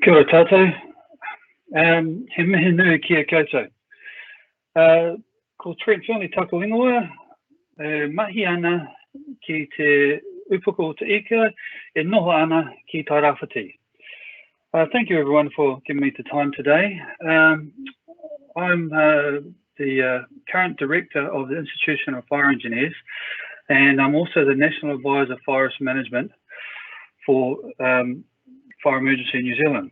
Kia ora tātou. He mihi nui kia koutou. Ko Trent Fearnley taku ingoa, mahi ana ki te upoko o te ika, e noho ana ki tai rāwhiti. Thank you everyone for giving me the time today. I'm the current director of the Institution of Fire Engineers, and I'm also the National Advisor of Forest Management for Fire Emergency New Zealand.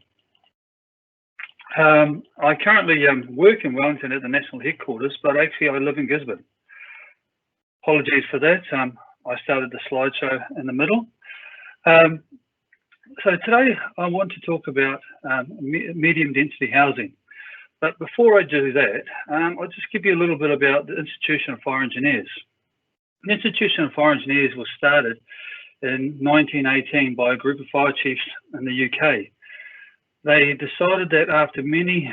I currently work in Wellington at the national headquarters, but actually I live in Gisborne. Apologies for that. I started the slideshow in the middle. So today I want to talk about medium density housing. But before I do that, I'll just give you a little bit about the Institution of Fire Engineers. The Institution of Fire Engineers was started in 1918 by a group of fire chiefs in the UK. They decided that after many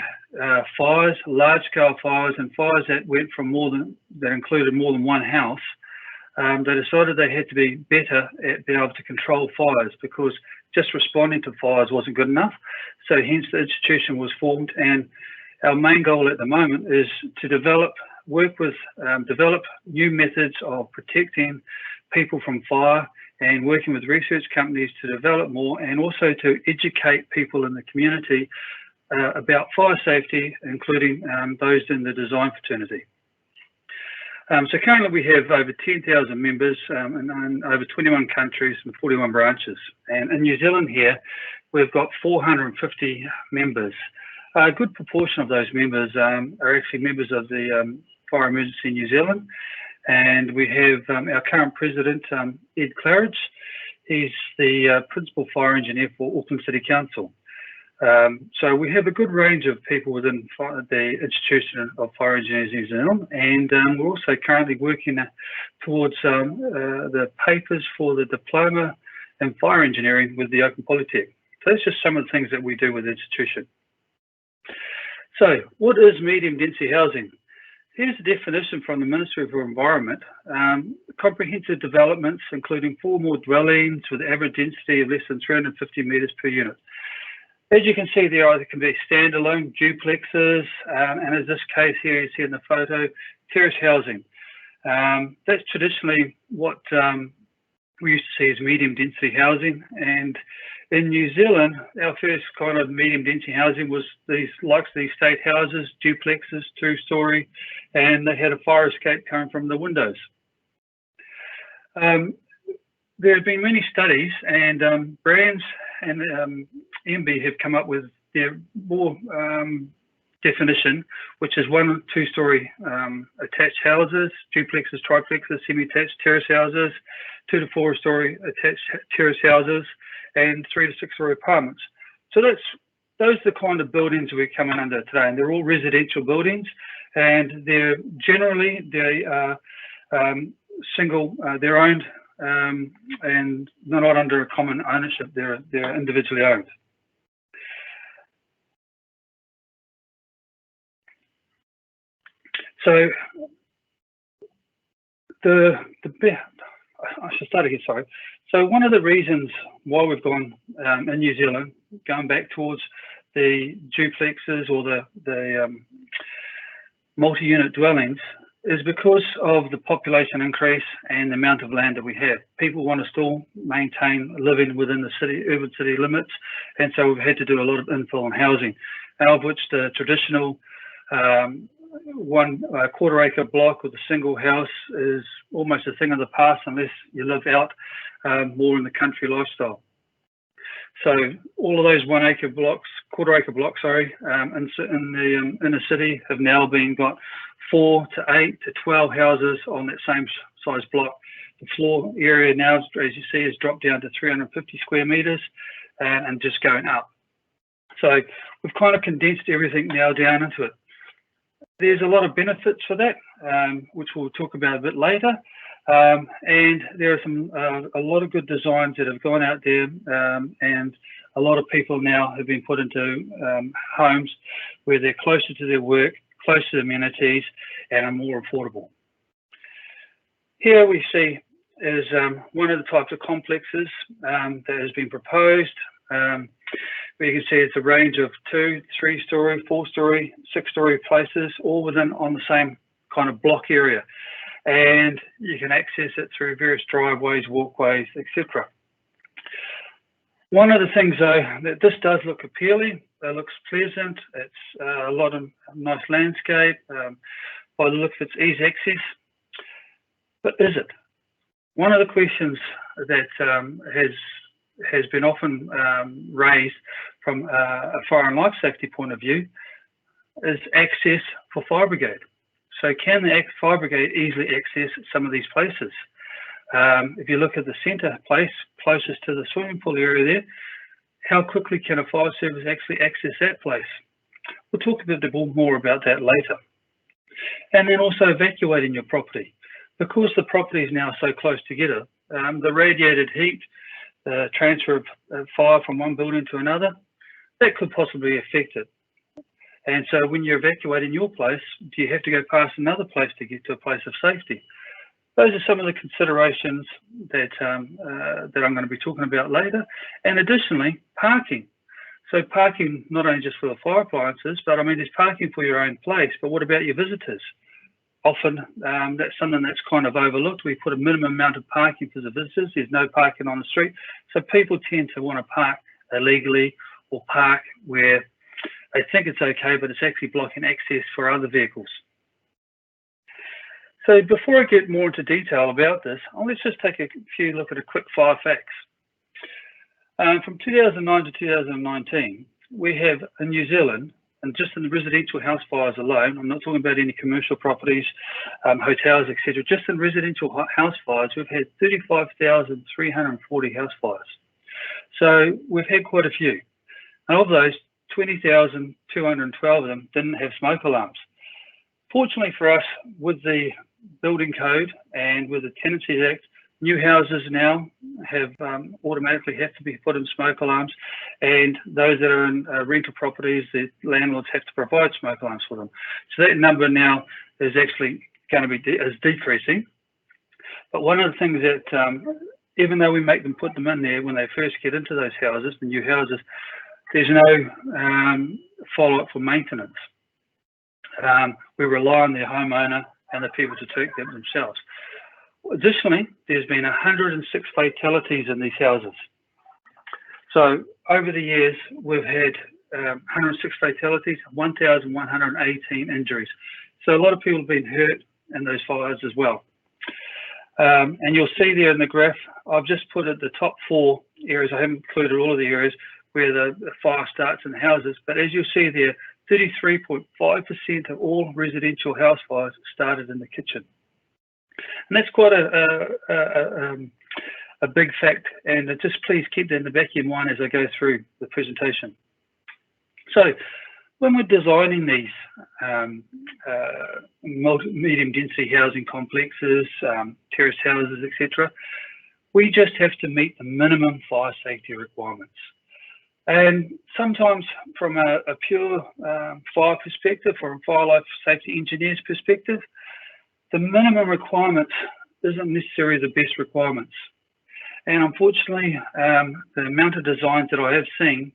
fires, large-scale fires, and fires that went from that included more than one house, they decided they had to be better at being able to control fires, because just responding to fires wasn't good enough. So hence the institution was formed, and our main goal at the moment is to develop new methods of protecting people from fire, and working with research companies to develop more, and also to educate people in the community about fire safety, including those in the design fraternity. So currently we have over 10,000 members in over 21 countries and 41 branches. And in New Zealand here, we've got 450 members. A good proportion of those members are actually members of the Fire Emergency New Zealand. And we have our current president, Ed Claridge. He's the principal fire engineer for Auckland City Council. So we have a good range of people within the Institution of Fire Engineers New Zealand, and we're also currently working towards the papers for the diploma in fire engineering with the Open Polytech. So that's just some of the things that we do with the institution. So what is medium density housing? Here's the definition from the Ministry for Environment. Comprehensive developments, including 4 or more dwellings with average density of less than 350 metres per unit. As you can see there, either can be standalone duplexes, and in this case here, you see in the photo, terrace housing. That's traditionally what we used to see as medium density housing. And in New Zealand, our first kind of medium density housing was these state houses, duplexes, 2-storey, and they had a fire escape coming from the windows. There have been many studies, and brands and MB have come up with their more definition, which is 1- and 2-storey attached houses, duplexes, triplexes, semi-attached terrace houses, 2- to 4-storey attached terrace houses, and 3- to 6-storey apartments. So those are the kind of buildings we're coming under today, and they're all residential buildings, and they're single, they're owned, and they're not under a common ownership. They're individually owned. So I should start again, sorry. So one of the reasons why we've gone in New Zealand, going back towards the duplexes or the multi-unit dwellings, is because of the population increase and the amount of land that we have. People want to still maintain living within the urban city limits, and so we've had to do a lot of infill and housing, of which the traditional 1 quarter-acre block with a single house is almost a thing of the past unless you live out more in the country lifestyle. So all of those 1-acre blocks, quarter-acre blocks, sorry, in the inner city have now got 4 to 8 to 12 houses on that same size block. The floor area now, as you see, has dropped down to 350 square metres and just going up. So we've kind of condensed everything now down into it. There's a lot of benefits for that, which we'll talk about a bit later. And there are a lot of good designs that have gone out there, and a lot of people now have been put into homes where they're closer to their work, closer to amenities, and are more affordable. Here we see is one of the types of complexes that has been proposed. But you can see it's a range of 2, 3-story, 4-story, 6-story places, all on the same kind of block area. And you can access it through various driveways, walkways, etc. One of the things though, that this does look appealing, it looks pleasant, it's a lot of nice landscape, by the look of its easy access, but is it? One of the questions that has been often raised from a fire and life safety point of view is access for fire brigade. So can the fire brigade easily access some of these places? If you look at the centre place closest to the swimming pool area there, how quickly can a fire service actually access that place? We'll talk a bit more about that later. And then also evacuating your property. Because the property is now so close together, the radiated heat, the transfer of fire from one building to another, that could possibly affect it. And so when you're evacuating your place, do you have to go past another place to get to a place of safety? Those are some of the considerations that I'm going to be talking about later. And additionally, parking. So parking, not only just for the fire appliances, but I mean, there's parking for your own place, but what about your visitors? Often that's something that's kind of overlooked. We put a minimum amount of parking for the visitors. There's no parking on the street. So people tend to want to park illegally or park where they think it's okay, but it's actually blocking access for other vehicles. So before I get more into detail about this, let's just take a few look at a quick fire facts. From 2009 to 2019, we have in New Zealand, and just in the residential house fires alone, I'm not talking about any commercial properties, hotels, etc. Just in residential house fires, we've had 35,340 house fires. So we've had quite a few. And of those, 20,212 of them didn't have smoke alarms. Fortunately for us, with the building code and with the Tenancies Act, new houses now have automatically have to be put in smoke alarms, and those that are in rental properties, the landlords have to provide smoke alarms for them. So that number now is actually going to be decreasing. But one of the things that, even though we make them put them in there when they first get into those houses, the new houses, there's no follow-up for maintenance. We rely on the homeowner and the people to take them themselves. Additionally, there's been 106 fatalities in these houses. So over the years, we've had 106 fatalities, 1,118 injuries. So a lot of people have been hurt in those fires as well. And you'll see there in the graph, I've just put at the top 4 areas, I haven't included all of the areas where the fire starts in houses, but as you'll see there, 33.5% of all residential house fires started in the kitchen. And that's quite a big fact, and just please keep that in the back of your mind as I go through the presentation. So when we're designing these medium density housing complexes, terraced houses, etc., we just have to meet the minimum fire safety requirements. And sometimes from a pure fire perspective, or a fire life safety engineer's perspective, the minimum requirements isn't necessarily the best requirements. And unfortunately, the amount of designs that I have seen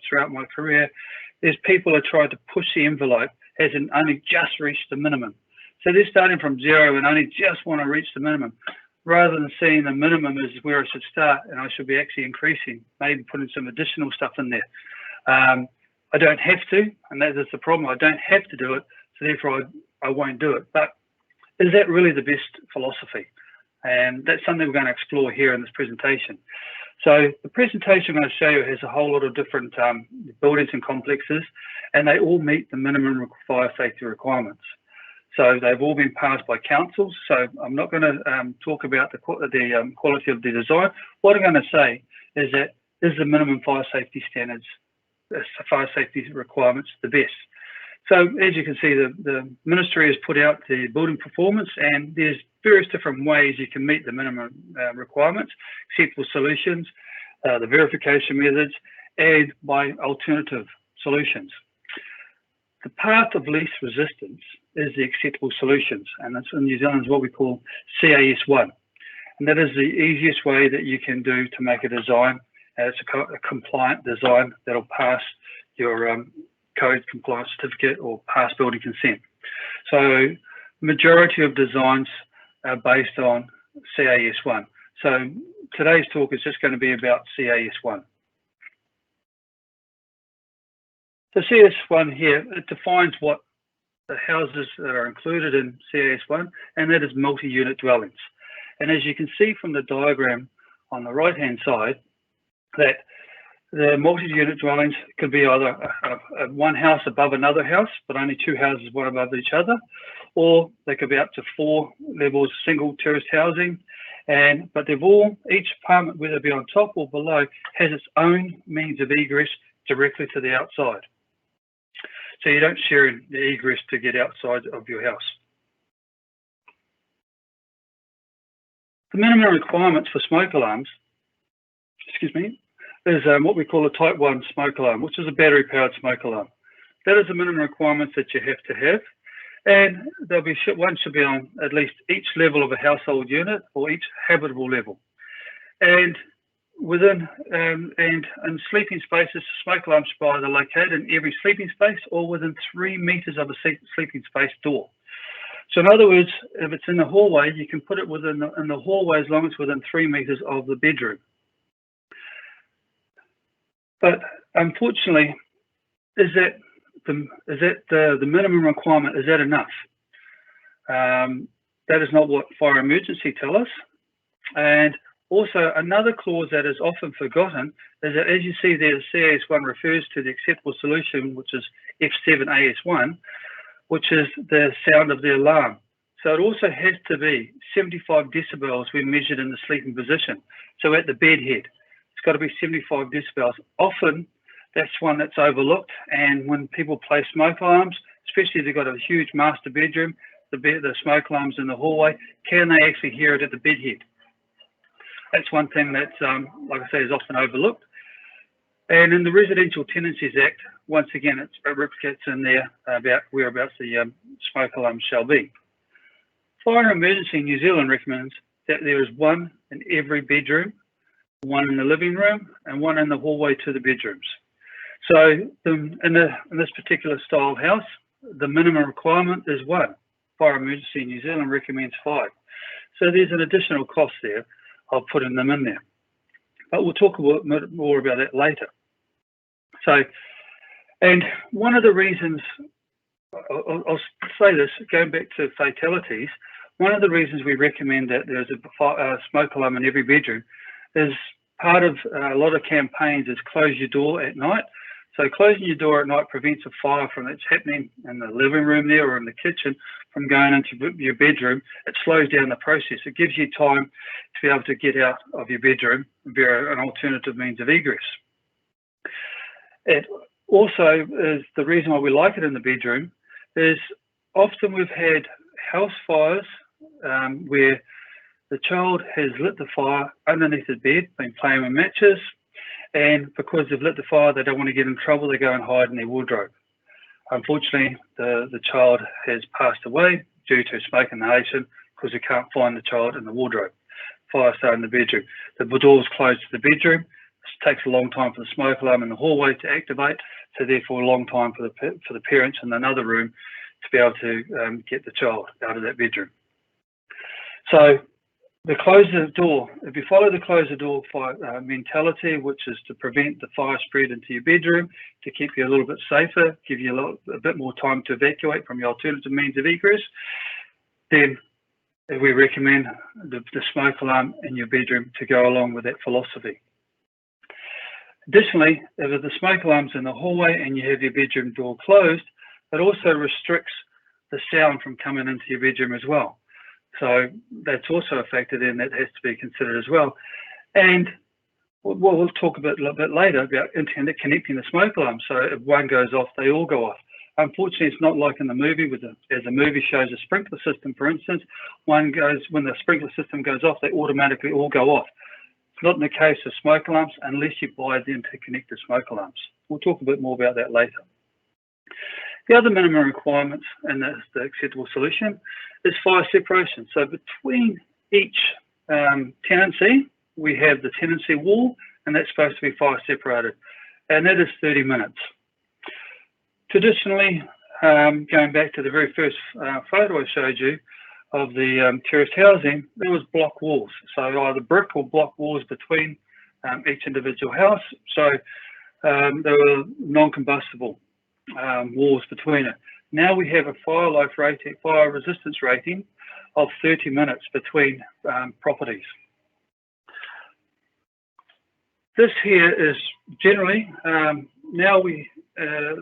throughout my career is people are trying to push the envelope as in only just reached the minimum. So they're starting from 0 and only just want to reach the minimum, rather than seeing the minimum is where I should start and I should be actually increasing, maybe putting some additional stuff in there. I don't have to, and that is the problem. I don't have to do it, so therefore I won't do it. But is that really the best philosophy? And that's something we're going to explore here in this presentation. So the presentation I'm going to show you has a whole lot of different buildings and complexes, and they all meet the minimum fire safety requirements. So they've all been passed by councils. So I'm not going to talk about the quality of the design. What I'm going to say is that is the minimum fire safety standards, fire safety requirements, the best. So as you can see, the ministry has put out the building performance, and there's various different ways you can meet the minimum requirements, acceptable solutions, the verification methods, and by alternative solutions. The path of least resistance is the acceptable solutions, and that's in New Zealand is what we call CAS1. And that is the easiest way that you can do to make a design and it's a compliant design that'll pass your code compliance certificate or pass building consent. So majority of designs are based on CAS1. So today's talk is just going to be about CAS1. The CAS1 here, it defines what the houses that are included in CAS1, and that is multi-unit dwellings. And as you can see from the diagram on the right-hand side, that the multi-unit dwellings could be either one house above another house, but only two houses one above each other, or they could be up to 4 levels single terraced housing. But they've all, each apartment, whether it be on top or below, has its own means of egress directly to the outside. So you don't share the egress to get outside of your house. The minimum requirements for smoke alarms, is what we call a type 1 smoke alarm, which is a battery-powered smoke alarm. That is the minimum requirements that you have to have. And there'll be one should be on at least each level of a household unit or each habitable level. And within and in sleeping spaces, smoke alarms should be either located in every sleeping space or within 3 meters of a sleeping space door. So in other words, if it's in the hallway, you can put it in the hallway as long as it's within 3 meters of the bedroom. But unfortunately, is that the minimum requirement? Is that enough? That is not what fire emergency tell us. And also another clause that is often forgotten is that, as you see there, the CAS1 refers to the acceptable solution, which is F7AS1, which is the sound of the alarm. So it also has to be 75 decibels when measured in the sleeping position. So at the bed head, it's got to be 75 decibels. Often that's one that's overlooked, and when people place smoke alarms, especially if they've got a huge master bedroom, the smoke alarms in the hallway, can they actually hear it at the bed head? That's one thing that, like I say, is often overlooked. And in the Residential Tenancies Act, once again, it replicates in there about whereabouts the smoke alarm shall be. Fire Emergency New Zealand recommends that there is one in every bedroom, one in the living room, and one in the hallway to the bedrooms. So in this particular style house, the minimum requirement is 1. Fire Emergency New Zealand recommends 5. So there's an additional cost there of putting them in there. But we'll talk a bit more about that later. So, and one of the reasons, I'll say this, going back to fatalities, one of the reasons we recommend that there's a smoke alarm in every bedroom is part of a lot of campaigns is close your door at night. So closing your door at night prevents a fire from that's happening in the living room there or in the kitchen from going into your bedroom. It slows down the process. It gives you time to be able to get out of your bedroom via an alternative means of egress. It also is the reason why we like it in the bedroom is often we've had house fires where the child has lit the fire underneath the bed, been playing with matches, and because they've lit the fire, they don't want to get in trouble, they go and hide in their wardrobe. Unfortunately, the child has passed away due to smoke inhalation because we can't find the child in the wardrobe. Fire started in the bedroom. The door's closed to the bedroom. It takes a long time for the smoke alarm in the hallway to activate, so therefore a long time for the parents in another room to be able to get the child out of that bedroom. So the close the door, if you follow the close the door mentality, which is to prevent the fire spread into your bedroom, to keep you a little bit safer, give you a bit more time to evacuate from your alternative means of egress, then we recommend the smoke alarm in your bedroom to go along with that philosophy. Additionally, if the smoke alarm's in the hallway and you have your bedroom door closed, it also restricts the sound from coming into your bedroom as well. So that's also a factor then that has to be considered as well. And we'll talk a little bit later about internet connecting the smoke alarm. So if one goes off, they all go off. Unfortunately, it's not like in the movie, as the movie shows a sprinkler system, for instance, when the sprinkler system goes off, they automatically all go off. It's not in the case of smoke alarms unless you buy the interconnected smoke alarms. We'll talk a bit more about that later. The other minimum requirements and the acceptable solution is fire separation. So between each tenancy, we have the tenancy wall and that's supposed to be fire separated, and that is 30 minutes. Traditionally, going back to the very first photo I showed you of the terraced housing, there was block walls, so either brick or block walls between each individual house, so they were non-combustible walls between it. Now we have a fire resistance rating of 30 minutes between properties. This here is generally, now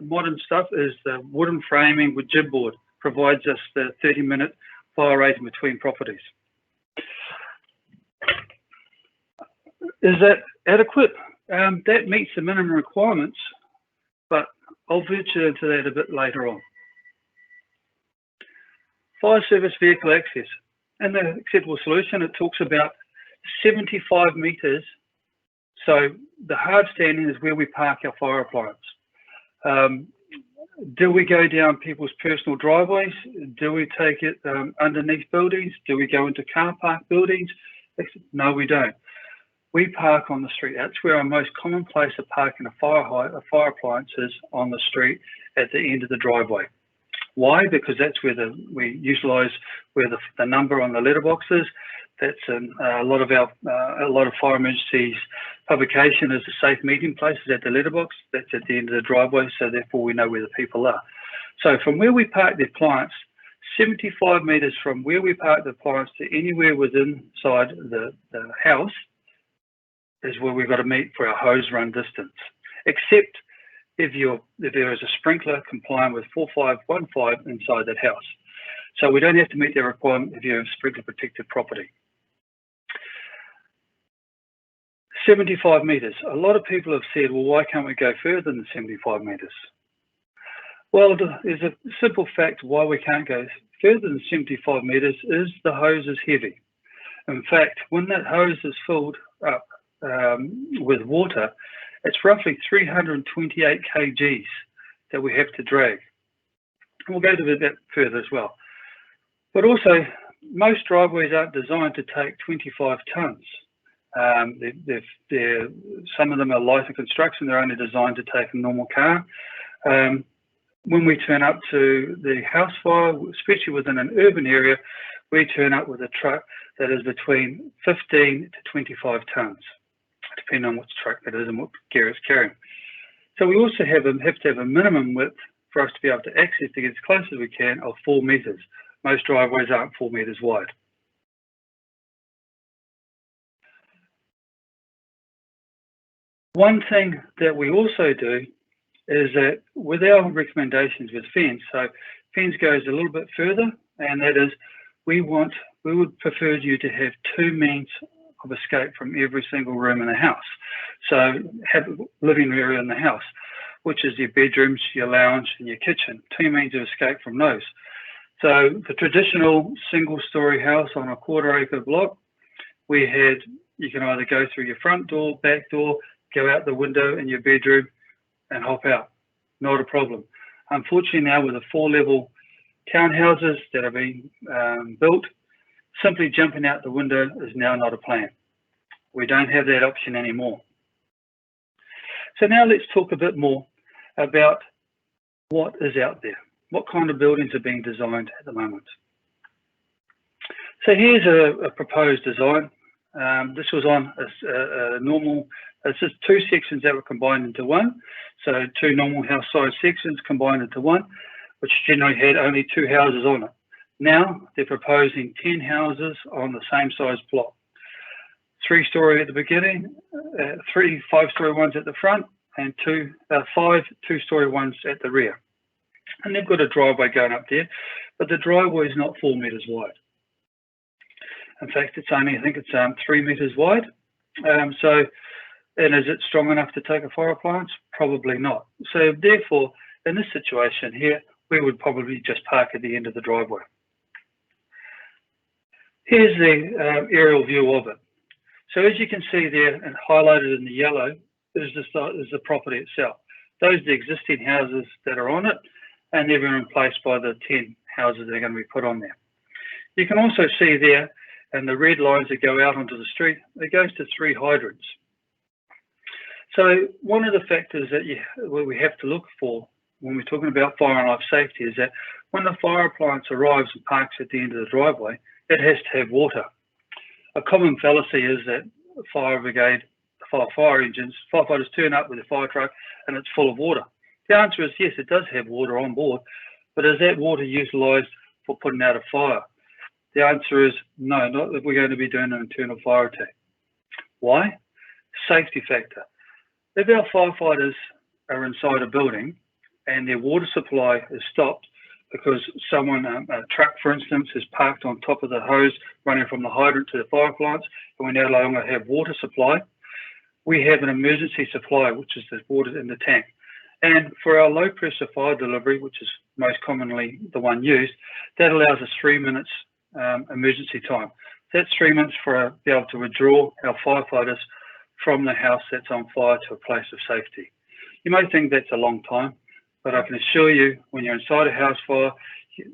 modern stuff is the wooden framing with jib board, provides us the 30-minute fire rating between properties. Is that adequate? That meets the minimum requirements, but I'll venture into that a bit later on. Fire service vehicle access. In the acceptable solution, it talks about 75 metres. So the hard standing is where we park our fire appliance. Do we go down people's personal driveways? Do we take it underneath buildings? Do we go into car park buildings? No, we don't. We park on the street. That's where our most common place of parking a fire appliance is, on the street at the end of the driveway. Why? Because that's where we utilise where the number on the letterbox is. That's a lot of fire emergencies publication is a safe meeting place is at the letterbox. That's at the end of the driveway, so therefore we know where the people are. So from where we park the appliance, 75 metres from where we park the appliance to anywhere within inside the house is where we've got to meet for our hose run distance, except if there is a sprinkler compliant with 4515 inside that house. So we don't have to meet that requirement if you have sprinkler protected property. 75 metres. A lot of people have said, well, why can't we go further than 75 metres? Well, there's a simple fact why we can't go further than 75 metres is the hose is heavy. In fact, when that hose is filled up with water, it's roughly 328 kgs that we have to drag. And we'll go to that further as well. But also, most driveways aren't designed to take 25 tonnes. Some of them are lighter construction, they're only designed to take a normal car. When we turn up to the house fire, especially within an urban area, we turn up with a truck that is between 15 to 25 tonnes, depending on which truck it is and what gear it's carrying. So we also have to have a minimum width for us to be able to access to get as close as we can of 4 metres. Most driveways aren't 4 metres wide. One thing that we also do is that with our recommendations with FENS, so FENS goes a little bit further, and that is we would prefer you to have 2 means of escape from every single room in the house. So have a living area in the house, which is your bedrooms, your lounge, and your kitchen. 2 means of escape from those. So the traditional single-story house on a quarter-acre block, you can either go through your front door, back door, go out the window in your bedroom and hop out. Not a problem. Unfortunately now with the 4-level townhouses that are being built, simply jumping out the window is now not a plan. We don't have that option anymore. So now let's talk a bit more about what is out there. What kind of buildings are being designed at the moment? So here's a proposed design. This was on a normal, it's just 2 sections that were combined into one. So 2 normal house size sections combined into one, which generally had only 2 houses on it. Now they're proposing 10 houses on the same size plot. 3-story at the beginning, 3 5-story ones at the front, and 5 2-story ones at the rear. And they've got a driveway going up there, but the driveway is not 4 metres wide. In fact, I think it's 3 metres wide. And is it strong enough to take a fire appliance? Probably not. So therefore, in this situation here, we would probably just park at the end of the driveway. Here's the aerial view of it. So as you can see there, and highlighted in the yellow, is the property itself. Those are the existing houses that are on it, and they've been replaced by the 10 houses that are going to be put on there. You can also see there, and the red lines that go out onto the street, it goes to 3 hydrants. So one of the factors that we have to look for when we're talking about fire and life safety is that when the fire appliance arrives and parks at the end of the driveway, it has to have water. A common fallacy is that fire brigade, fire engines, firefighters turn up with a fire truck and it's full of water. The answer is yes, it does have water on board, but is that water utilised for putting out a fire? The answer is no, not if we're going to be doing an internal fire attack. Why? Safety factor. If our firefighters are inside a building and their water supply is stopped because someone, a truck for instance, is parked on top of the hose running from the hydrant to the fire appliance, and we no longer have water supply, we have an emergency supply, which is the water in the tank. And for our low pressure fire delivery, which is most commonly the one used, that allows us 3 minutes emergency time. That's 3 minutes for be able to withdraw our firefighters from the house that's on fire to a place of safety. You may think that's a long time, but I can assure you when you're inside a house fire,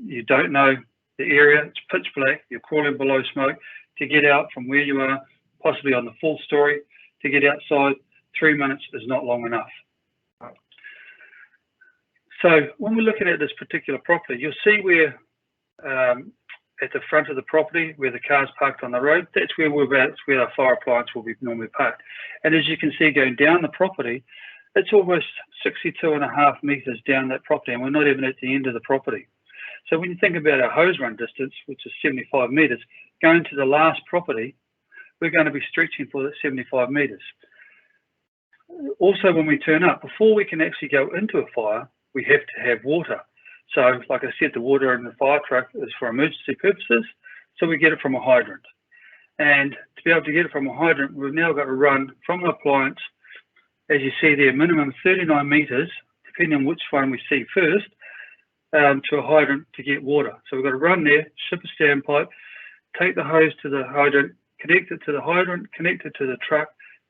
you don't know the area, it's pitch black, you're crawling below smoke. To get out from where you are, possibly on the 4th story, to get outside, 3 minutes is not long enough. So when we're looking at this particular property, you'll see where at the front of the property where the car's parked on the road, that's where that's where our fire appliance will be normally parked. And as you can see going down the property, it's almost 62.5 metres down that property, and we're not even at the end of the property. So when you think about our hose run distance, which is 75 metres, going to the last property, we're going to be stretching for that 75 metres. Also, when we turn up, before we can actually go into a fire, we have to have water. So, like I said, the water in the fire truck is for emergency purposes, so we get it from a hydrant. And to be able to get it from a hydrant, we've now got to run from the appliance, as you see there, minimum 39 metres, depending on which one we see first, to a hydrant to get water. So we've got to run there, ship a standpipe, take the hose to the hydrant, connect it to the hydrant, connect it to the truck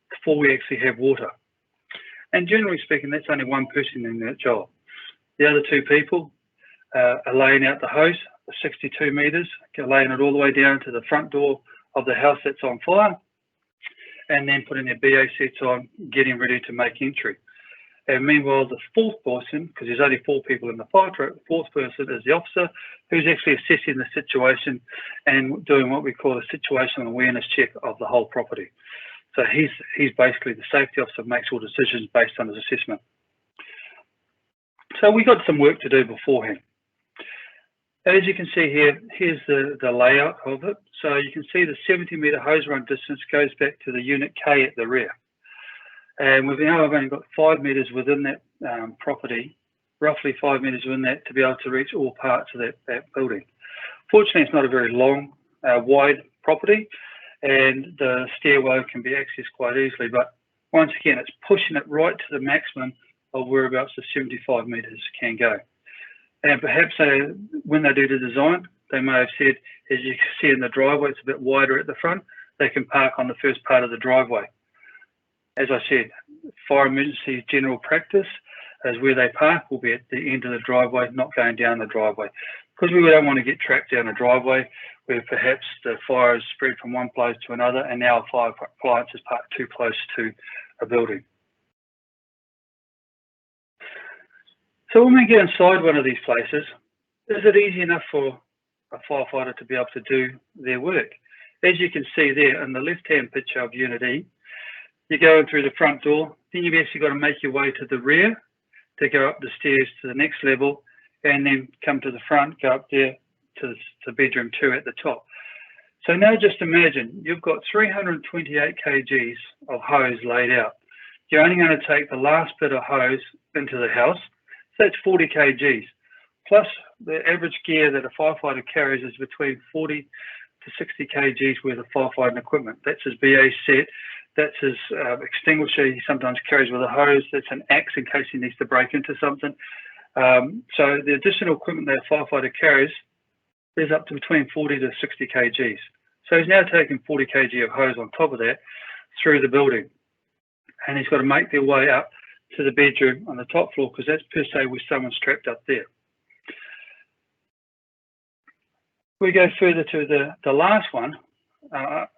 before we actually have water. And generally speaking, that's only one person in that job. The other 2 people are laying out the hose, 62 metres, laying it all the way down to the front door of the house that's on fire, and then putting their BA sets on, getting ready to make entry. And meanwhile, the 4th person, because there's only 4 people in the fire truck, the 4th person is the officer who's actually assessing the situation and doing what we call a situational awareness check of the whole property. So he's basically the safety officer, makes all decisions based on his assessment. So we got some work to do beforehand. As you can see here, here's the layout of it. So you can see the 70-metre hose run distance goes back to the unit K at the rear. And we've now only got 5 metres within that property, roughly 5 metres within that, to be able to reach all parts of that building. Fortunately, it's not a very long, wide property, and the stairwell can be accessed quite easily. But once again, it's pushing it right to the maximum of whereabouts the 75 metres can go. And perhaps when they do the design, they may have said, as you can see in the driveway, it's a bit wider at the front, they can park on the first part of the driveway. As I said, fire emergency general practice is where they park will be at the end of the driveway, not going down the driveway. Because we don't want to get trapped down a driveway where perhaps the fire is spread from one place to another and now a fire appliance is parked too close to a building. So when we get inside one of these places, is it easy enough for a firefighter to be able to do their work? As you can see there in the left-hand picture of Unit E, you're going through the front door, then you've actually got to make your way to the rear to go up the stairs to the next level, and then come to the front, go up there to bedroom 2 at the top. So now just imagine you've got 328 kgs of hose laid out. You're only going to take the last bit of hose into the house, so that's 40 kgs. Plus the average gear that a firefighter carries is between 40 to 60 kgs worth of firefighting equipment. That's his BA set, that's his extinguisher he sometimes carries with a hose, that's an axe in case he needs to break into something. So the additional equipment that a firefighter carries is up to between 40 to 60 kgs. So he's now taking 40 kg of hose on top of that through the building. And he's got to make their way up to the bedroom on the top floor, because that's per se where someone's trapped up there. We go further to the last one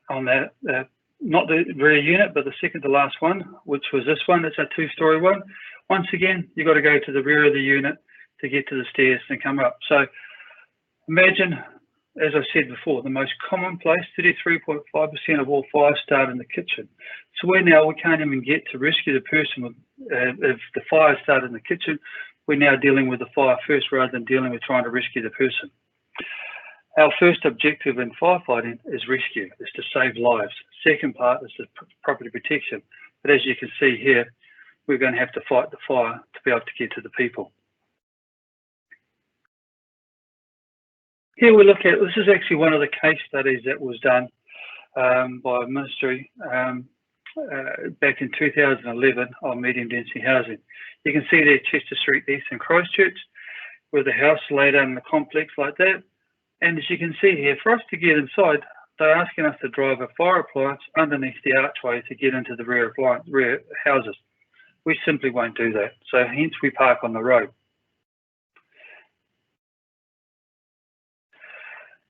on that not the rear unit, but the second to last one, which was this one. It's a 2-story one. Once again, you've got to go to the rear of the unit to get to the stairs and come up. So imagine, as I said before, the most common place, 33.5% of all fires start in the kitchen. So we can't even get to rescue the person if the fire started in the kitchen. We're now dealing with the fire first rather than dealing with trying to rescue the person. Our first objective in firefighting is rescue, is to save lives. Second part is the property protection. But as you can see here, we're going to have to fight the fire to be able to get to the people. Here we look at, this is actually one of the case studies that was done by a ministry back in 2011 on medium density housing. You can see there Chester Street East in Christchurch, with the house laid out in the complex like that. And as you can see here, for us to get inside, they're asking us to drive a fire appliance underneath the archway to get into the rear houses. We simply won't do that. So hence we park on the road.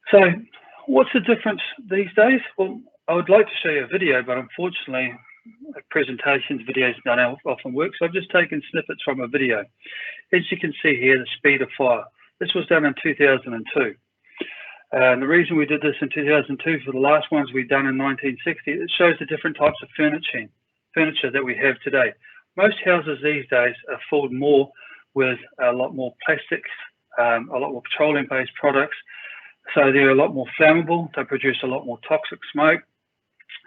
So what's the difference these days? Well, I would like to show you a video, but unfortunately, presentations, videos don't often work. So I've just taken snippets from a video. As you can see here, the speed of fire. This was done in 2002. And the reason we did this in 2002 for the last ones we've done in 1960, it shows the different types of furniture that we have today. Most houses these days are filled more with a lot more plastics, a lot more petroleum-based products. So they're a lot more flammable. They produce a lot more toxic smoke,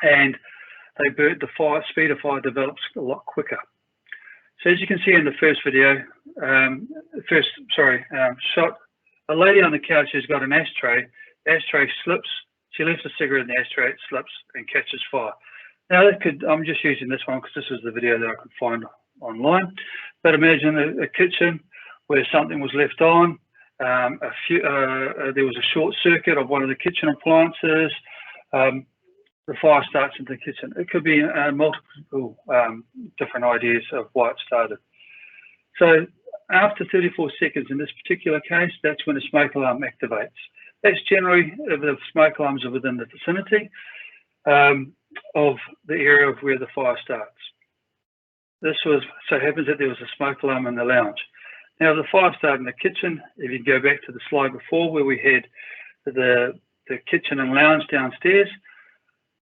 and they burn, the speed of fire develops a lot quicker. So as you can see in the first video, shot, a lady on the couch has got an ashtray. The ashtray slips. She leaves a cigarette in the ashtray. It slips and catches fire. Now, I'm just using this one because this is the video that I could find online. But imagine a kitchen where something was left on. There was a short circuit of one of the kitchen appliances. The fire starts in the kitchen. It could be multiple different ideas of why it started. So after 34 seconds in this particular case, that's when the smoke alarm activates. That's generally if the smoke alarms are within the vicinity of the area of where the fire starts. This was, so it happens that there was a smoke alarm in the lounge. Now the fire started in the kitchen. If you go back to the slide before where we had the kitchen and lounge downstairs,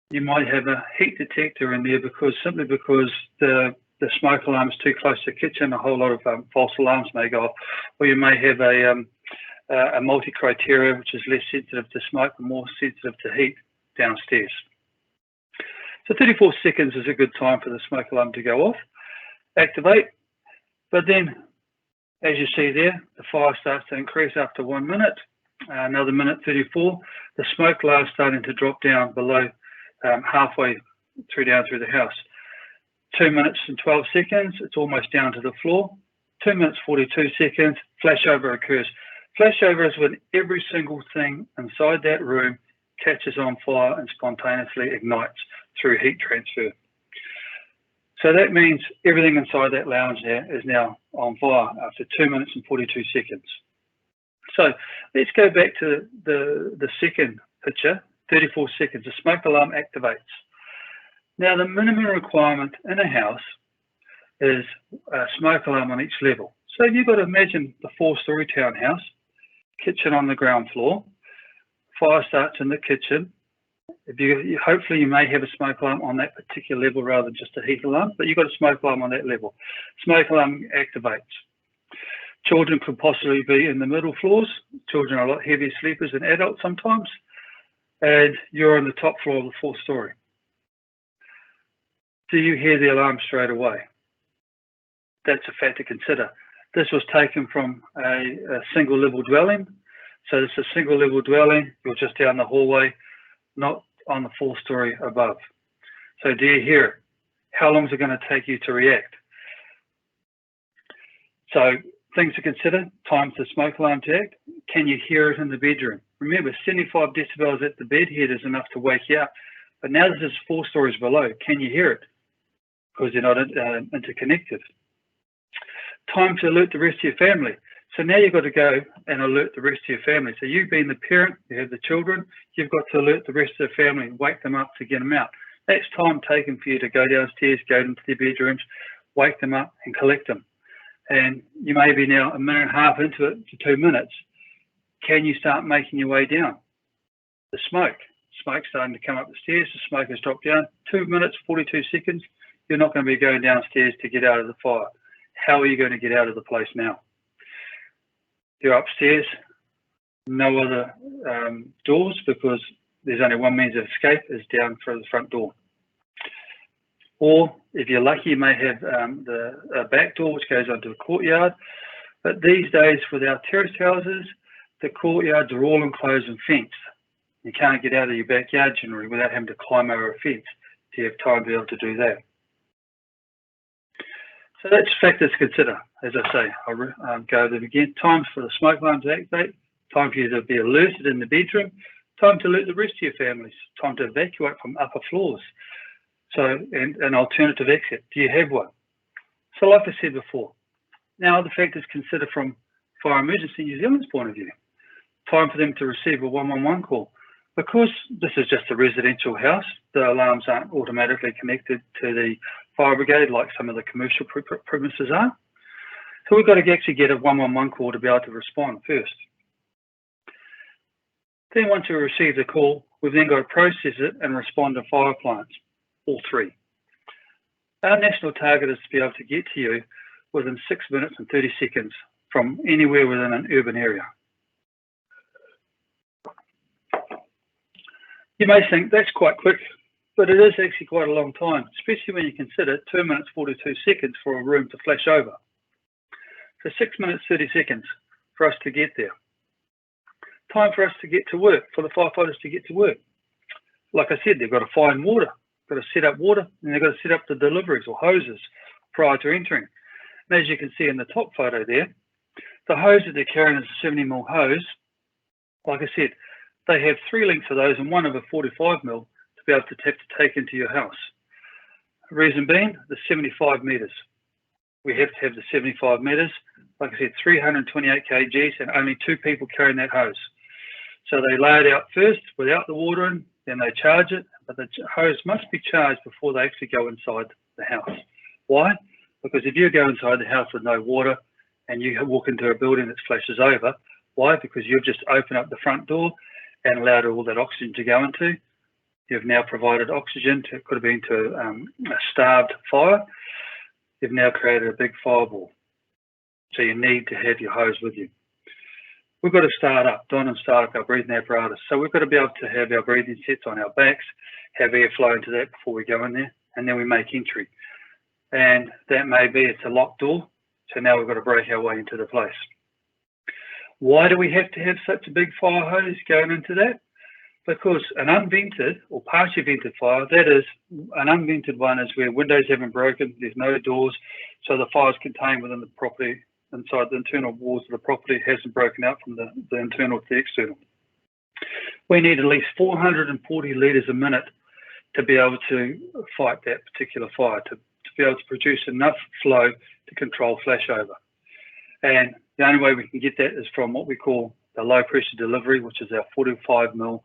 you might have a heat detector in there simply because the smoke alarm is too close to the kitchen. A whole lot of false alarms may go off, or you may have a multi-criteria which is less sensitive to smoke and more sensitive to heat downstairs. So 34 seconds is a good time for the smoke alarm to go off, activate, but then as you see there, the fire starts to increase after 1 minute, another minute 34, the smoke alarm is starting to drop down below halfway down through the house. 2 minutes and 12 seconds, it's almost down to the floor. 2 minutes 42 seconds, flashover occurs. Flashover is when every single thing inside that room catches on fire and spontaneously ignites through heat transfer. So that means everything inside that lounge there is now on fire after 2 minutes and 42 seconds. So let's go back to the second picture, 34 seconds. The smoke alarm activates. Now the minimum requirement in a house is a smoke alarm on each level. So you've got to imagine the 4-story townhouse, kitchen on the ground floor, fire starts in the kitchen. Hopefully you may have a smoke alarm on that particular level rather than just a heat alarm, but you've got a smoke alarm on that level. Smoke alarm activates. Children could possibly be in the middle floors. Children are a lot heavier sleepers than adults sometimes. And you're on the top floor of the 4th story. Do you hear the alarm straight away? That's a fact to consider. This was taken from a single level dwelling. So it's a single level dwelling. You're just down the hallway, not on the 4th story above. So do you hear it? How long is it going to take you to react? So things to consider, time for the smoke alarm to act. Can you hear it in the bedroom? Remember, 75 decibels at the bed head is enough to wake you up. But now this is 4 stories below. Can you hear it? Because they're not interconnected. Time to alert the rest of your family. So now you've got to go and alert the rest of your family. So you being the parent, you have the children, you've got to alert the rest of the family, wake them up to get them out. That's time taken for you to go downstairs, go into their bedrooms, wake them up and collect them. And you may be now a minute and a half into it to 2 minutes. Can you start making your way down? The smoke's starting to come up the stairs, the smoke has dropped down. 2 minutes, 42 seconds, you're not going to be going downstairs to get out of the fire. How are you going to get out of the place now? You're upstairs, no other doors, because there's only one means of escape, is down through the front door. Or if you're lucky, you may have the back door which goes onto the courtyard. But these days with our terrace houses, the courtyards are all enclosed and fenced. You can't get out of your backyard generally without having to climb over a fence. So you have time to be able to do that. So that's factors to consider. As I say, I'll go over them again. Time for the smoke alarm to activate, time for you to be alerted in the bedroom, time to alert the rest of your families, time to evacuate from upper floors. So, and an alternative exit. Do you have one? So like I said before, now other factors consider from Fire Emergency New Zealand's point of view. Time for them to receive a 111 call. Because this is just a residential house, the alarms aren't automatically connected to the fire brigade like some of the commercial premises are. So we've got to actually get a 111 call to be able to respond first. Then once we receive the call, we've then got to process it and respond to fire plants, all three. Our national target is to be able to get to you within 6 minutes and 30 seconds from anywhere within an urban area. You may think that's quite quick, but it is actually quite a long time, especially when you consider 2 minutes 42 seconds for a room to flash over. So 6 minutes 30 seconds for us to get there. Time for us to get to work, for the firefighters to get to work. Like I said, they've got to find water, got to set up water, and they've got to set up the deliveries or hoses prior to entering. And as you can see in the top photo there, the hose that they're carrying is a 70mm hose. Like I said, they have 3 lengths of those and one of a 45mm to be able to take into your house. The reason being, the 75 metres. We have to have the 75 metres. Like I said, 328 kgs and only 2 people carrying that hose. So they lay it out first without the water in, then they charge it, but the hose must be charged before they actually go inside the house. Why? Because if you go inside the house with no water and you walk into a building that flashes over, why? Because you've just opened up the front door and allowed all that oxygen to go into. You've now provided oxygen to, could have been to a starved fire. You've now created a big fireball. So you need to have your hose with you. We've got to start up our breathing apparatus. So we've got to be able to have our breathing sets on our backs, have airflow into that before we go in there, and then we make entry. And that may be, it's a locked door, so now we've got to break our way into the place. Why do we have to have such a big fire hose going into that? Because an unvented or partially vented fire, that is, an unvented one is where windows haven't broken, there's no doors, so the fire is contained within the property, inside the internal walls of the property, hasn't broken out from the internal to the external. We need at least 440 litres a minute to be able to fight that particular fire, to be able to produce enough flow to control flashover. And the only way we can get that is from what we call the low pressure delivery, which is our 45mm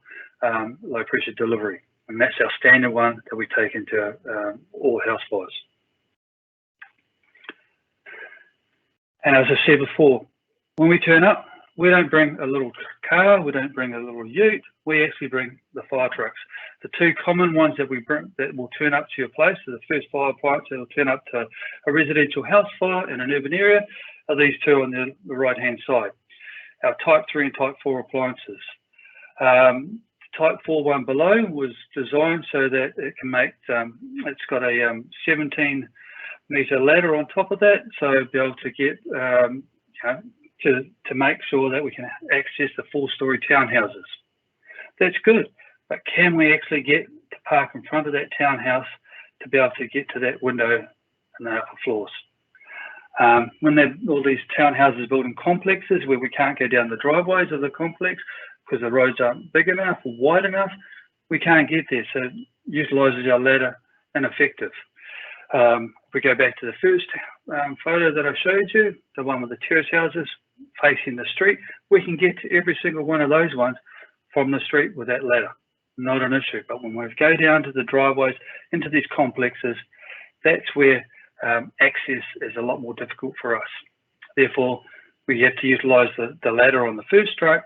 low pressure delivery. And that's our standard one that we take into all house fires. And as I said before, when we turn up, we don't bring a little car, we don't bring a little ute, we actually bring the fire trucks. The 2 common ones that we bring that will turn up to your place, so the first fire appliance that will turn up to a residential house fire in an urban area, are these 2 on the right-hand side. Our Type 3 and Type 4 appliances. Type 4 one below was designed so that it can make, it's got a 17-metre ladder on top of that, so be able to get, to make sure that we can access the 4-storey townhouses. That's good, but can we actually get to park in front of that townhouse to be able to get to that window in the upper floors? When all these townhouses built in complexes where we can't go down the driveways of the complex because the roads aren't big enough or wide enough, we can't get there, so it utilises our ladder ineffective. If we go back to the first photo that I showed you, the one with the terrace houses facing the street, we can get to every single one of those ones from the street with that ladder. not an issue. But when we go down to the driveways, into these complexes, that's where access is a lot more difficult for us. Therefore, we have to utilise the ladder on the first stroke,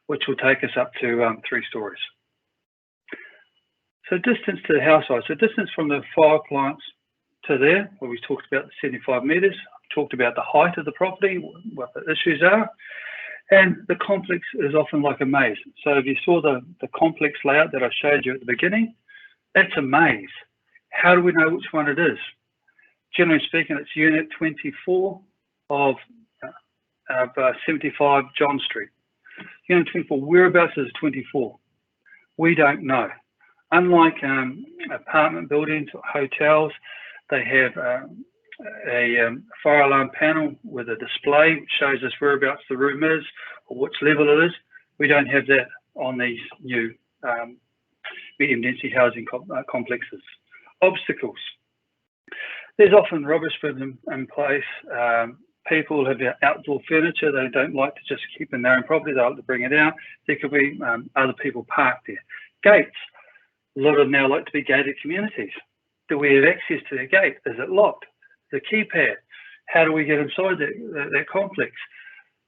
which will take us up to 3 stories. So distance to the house side. So distance from the fire appliance to there, where we talked about the 75 metres, talked about the height of the property, what the issues are, and the complex is often like a maze. So if you saw the complex layout that I showed you at the beginning, that's a maze. How do we know which one it is? Generally speaking, it's unit 24 of 75 John Street. Unit 24, whereabouts is 24? We don't know. Unlike apartment buildings or hotels, they have a fire alarm panel with a display which shows us whereabouts the room is or which level it is. We don't have that on these new medium density housing complexes. Obstacles. There's often rubbish bins in place. People have their outdoor furniture. They don't like to just keep in their own property. They like to bring it out. There could be other people parked there. Gates. A lot of them now like to be gated communities. Do we have access to the gate? Is it locked? The keypad. How do we get inside that complex?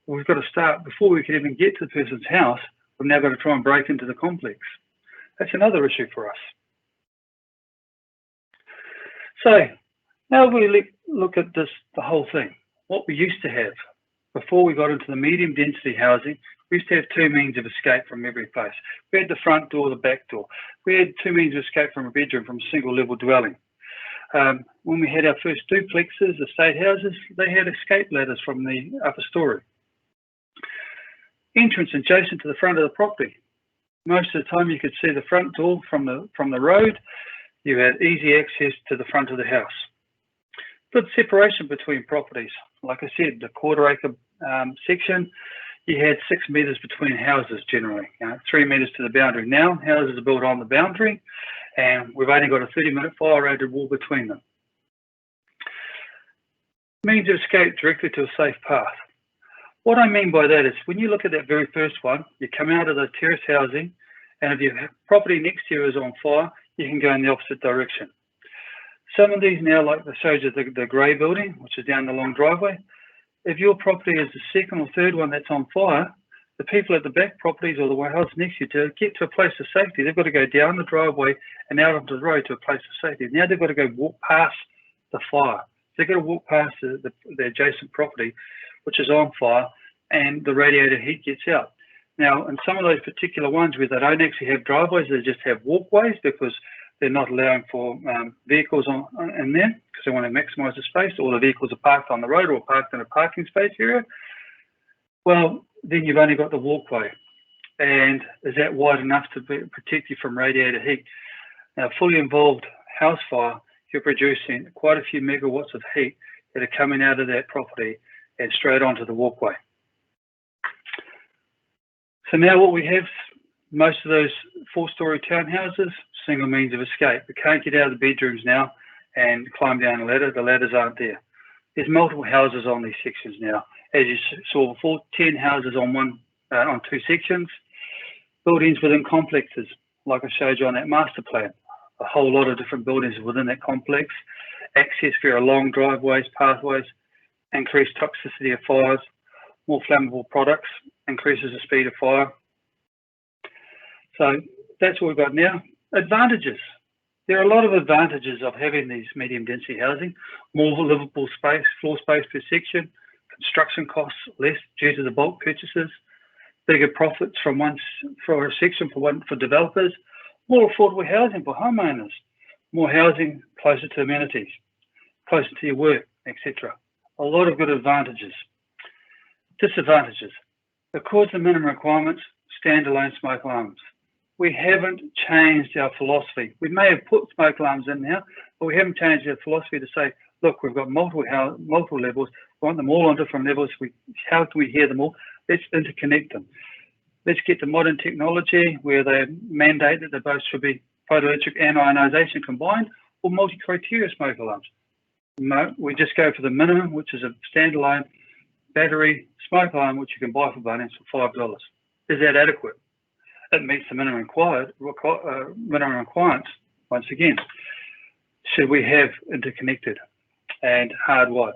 We've got to start, before we can even get to the person's house, we've now got to try and break into the complex. That's another issue for us. So now we look at the whole thing. What we used to have before we got into the medium density housing, we used to have 2 means of escape from every place. We had the front door, the back door. We had 2 means of escape from a bedroom, from a single level dwelling. When we had our first duplexes, estate houses, they had escape ladders from the upper story. Entrance adjacent to the front of the property. Most of the time you could see the front door from the road. You had easy access to the front of the house. Good separation between properties. Like I said, the 1/4 acre section, you had 6 metres between houses generally, 3 metres to the boundary. Now houses are built on the boundary and we've only got a 30-minute fire rated wall between them. Means of escape directly to a safe path. What I mean by that is when you look at that very first one, you come out of the terrace housing, and if your property next to you is on fire, you can go in the opposite direction. Some of these now, like I showed you, the grey building, which is down the long driveway, if your property is the second or third one that's on fire, the people at the back properties or the house next to you, to get to a place of safety, they've got to go down the driveway and out onto the road to a place of safety. Now they've got to go walk past the fire. They've got to walk past the adjacent property, which is on fire, and the radiator heat gets out. Now, in some of those particular ones where they don't actually have driveways, they just have walkways because they're not allowing for vehicles in there because they want to maximise the space, or the vehicles are parked on the road or parked in a parking space area. Well, then you've only got the walkway. And is that wide enough to protect you from radiator heat? Now, fully involved house fire, you're producing quite a few megawatts of heat that are coming out of that property and straight onto the walkway. So now what we have, most of those 4-story townhouses, single means of escape. We can't get out of the bedrooms now and climb down a ladder. The ladders aren't there. There's multiple houses on these sections now. As you saw before, 10 houses on 2 sections. Buildings within complexes, like I showed you on that master plan. A whole lot of different buildings within that complex. Access via long driveways, pathways, increased toxicity of fires, more flammable products, increases the speed of fire. So that's what we've got now. Advantages. There are a lot of advantages of having these medium density housing. More livable space, floor space per section, construction costs less due to the bulk purchases, bigger profits for a section for developers, more affordable housing for homeowners, more housing closer to amenities, closer to your work, etc. A lot of good advantages. Disadvantages. Because the minimum requirements, standalone smoke alarms. We haven't changed our philosophy. We may have put smoke alarms in now, but we haven't changed our philosophy to say, look, we've got multiple levels, we want them all on different levels. How can we hear them all? Let's interconnect them. Let's get the modern technology where they mandate that they both should be photoelectric and ionisation combined, or multi-criteria smoke alarms. No, we just go for the minimum, which is a standalone battery smoke alarm, which you can buy for Bunnings for $5. Is that adequate? it meets the minimum requirements. Once again, should we have interconnected and hardwired?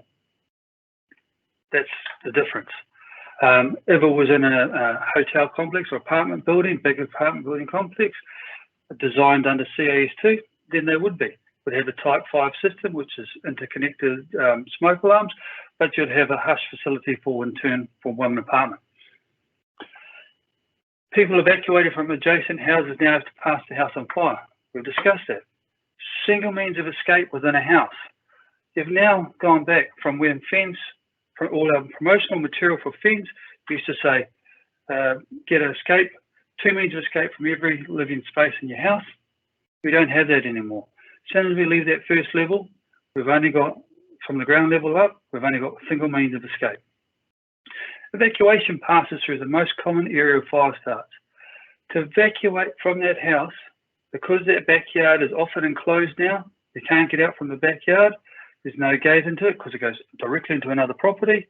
That's the difference. If it was in a hotel complex or apartment building, big apartment building complex, designed under CAS2, then they would be. We'd have a Type 5 system, which is interconnected smoke alarms, but you'd have a hush facility for in turn for one apartment. People evacuated from adjacent houses now have to pass the house on fire. We've discussed that. Single means of escape within a house. You've now gone back from when FENS, for all our promotional material for FENS, used to say, get an escape, 2 means of escape from every living space in your house. We don't have that anymore. As soon as we leave that first level, we've only got, from the ground level up, we've only got single means of escape. Evacuation passes through the most common area of fire starts. To evacuate from that house, because that backyard is often enclosed now, you can't get out from the backyard, there's no gate into it because it goes directly into another property,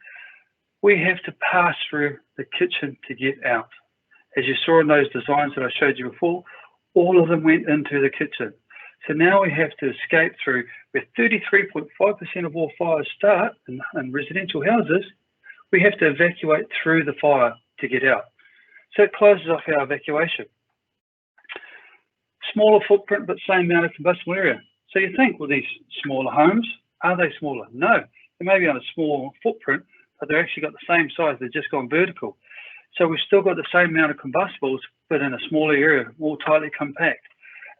we have to pass through the kitchen to get out. As you saw in those designs that I showed you before, all of them went into the kitchen. So now we have to escape through, where 33.5% of all fires start in residential houses, we have to evacuate through the fire to get out. So it closes off our evacuation. Smaller footprint, but same amount of combustible area. So you think, well, these smaller homes, are they smaller? No, they may be on a small footprint, but they've actually got the same size, they've just gone vertical. So we've still got the same amount of combustibles, but in a smaller area, more tightly compact.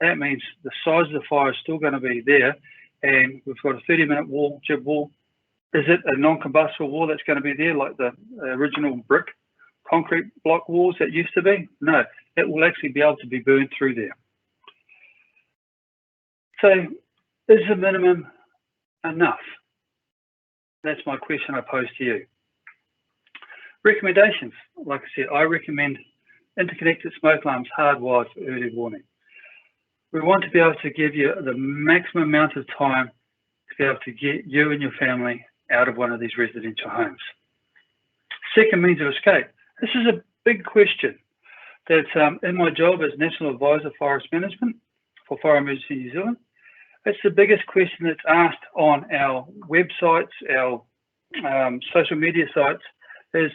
That means the size of the fire is still going to be there, and we've got a 30-minute wall, jib wall. Is it a non-combustible wall that's going to be there like the original brick concrete block walls that used to be? No, it will actually be able to be burned through there. So is the minimum enough? That's my question I pose to you. Recommendations, like I said, I recommend interconnected smoke alarms hardwired for early warning. We want to be able to give you the maximum amount of time to be able to get you and your family out of one of these residential homes. Second means of escape. This is a big question that's in my job as National Advisor Forest Management for Fire Emergency New Zealand. It's the biggest question that's asked on our websites, our social media sites, is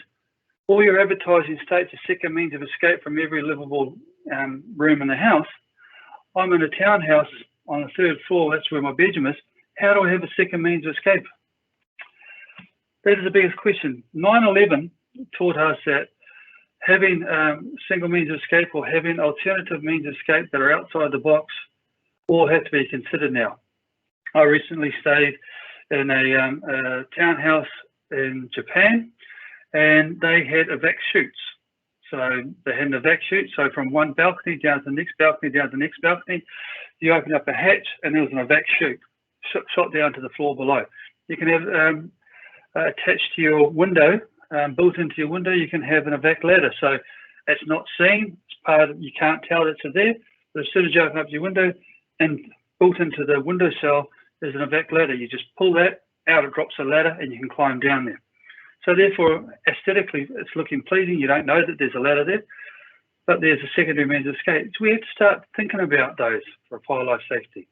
all your advertising states a second means of escape from every livable room in the house. I'm in a townhouse on the 3rd floor, that's where my bedroom is. How do I have a second means of escape? That is the biggest question. 9/11 taught us that having single means of escape or having alternative means of escape that are outside the box all have to be considered now. I recently stayed in a townhouse in Japan, and they had evac chutes. So they had an evac chute, so from one balcony down to the next balcony, down to the next balcony, you open up a hatch and there was an evac chute shot down to the floor below. You can have attached to your window, built into your window, you can have an evac ladder. So it's not seen, it's part of, you can't tell it's there, but as soon as you open up your window and built into the windowsill is an evac ladder. You just pull that out, it drops a ladder and you can climb down there. So therefore, aesthetically, it's looking pleasing. You don't know that there's a ladder there, but there's a secondary means of escape. So we have to start thinking about those for fire life safety.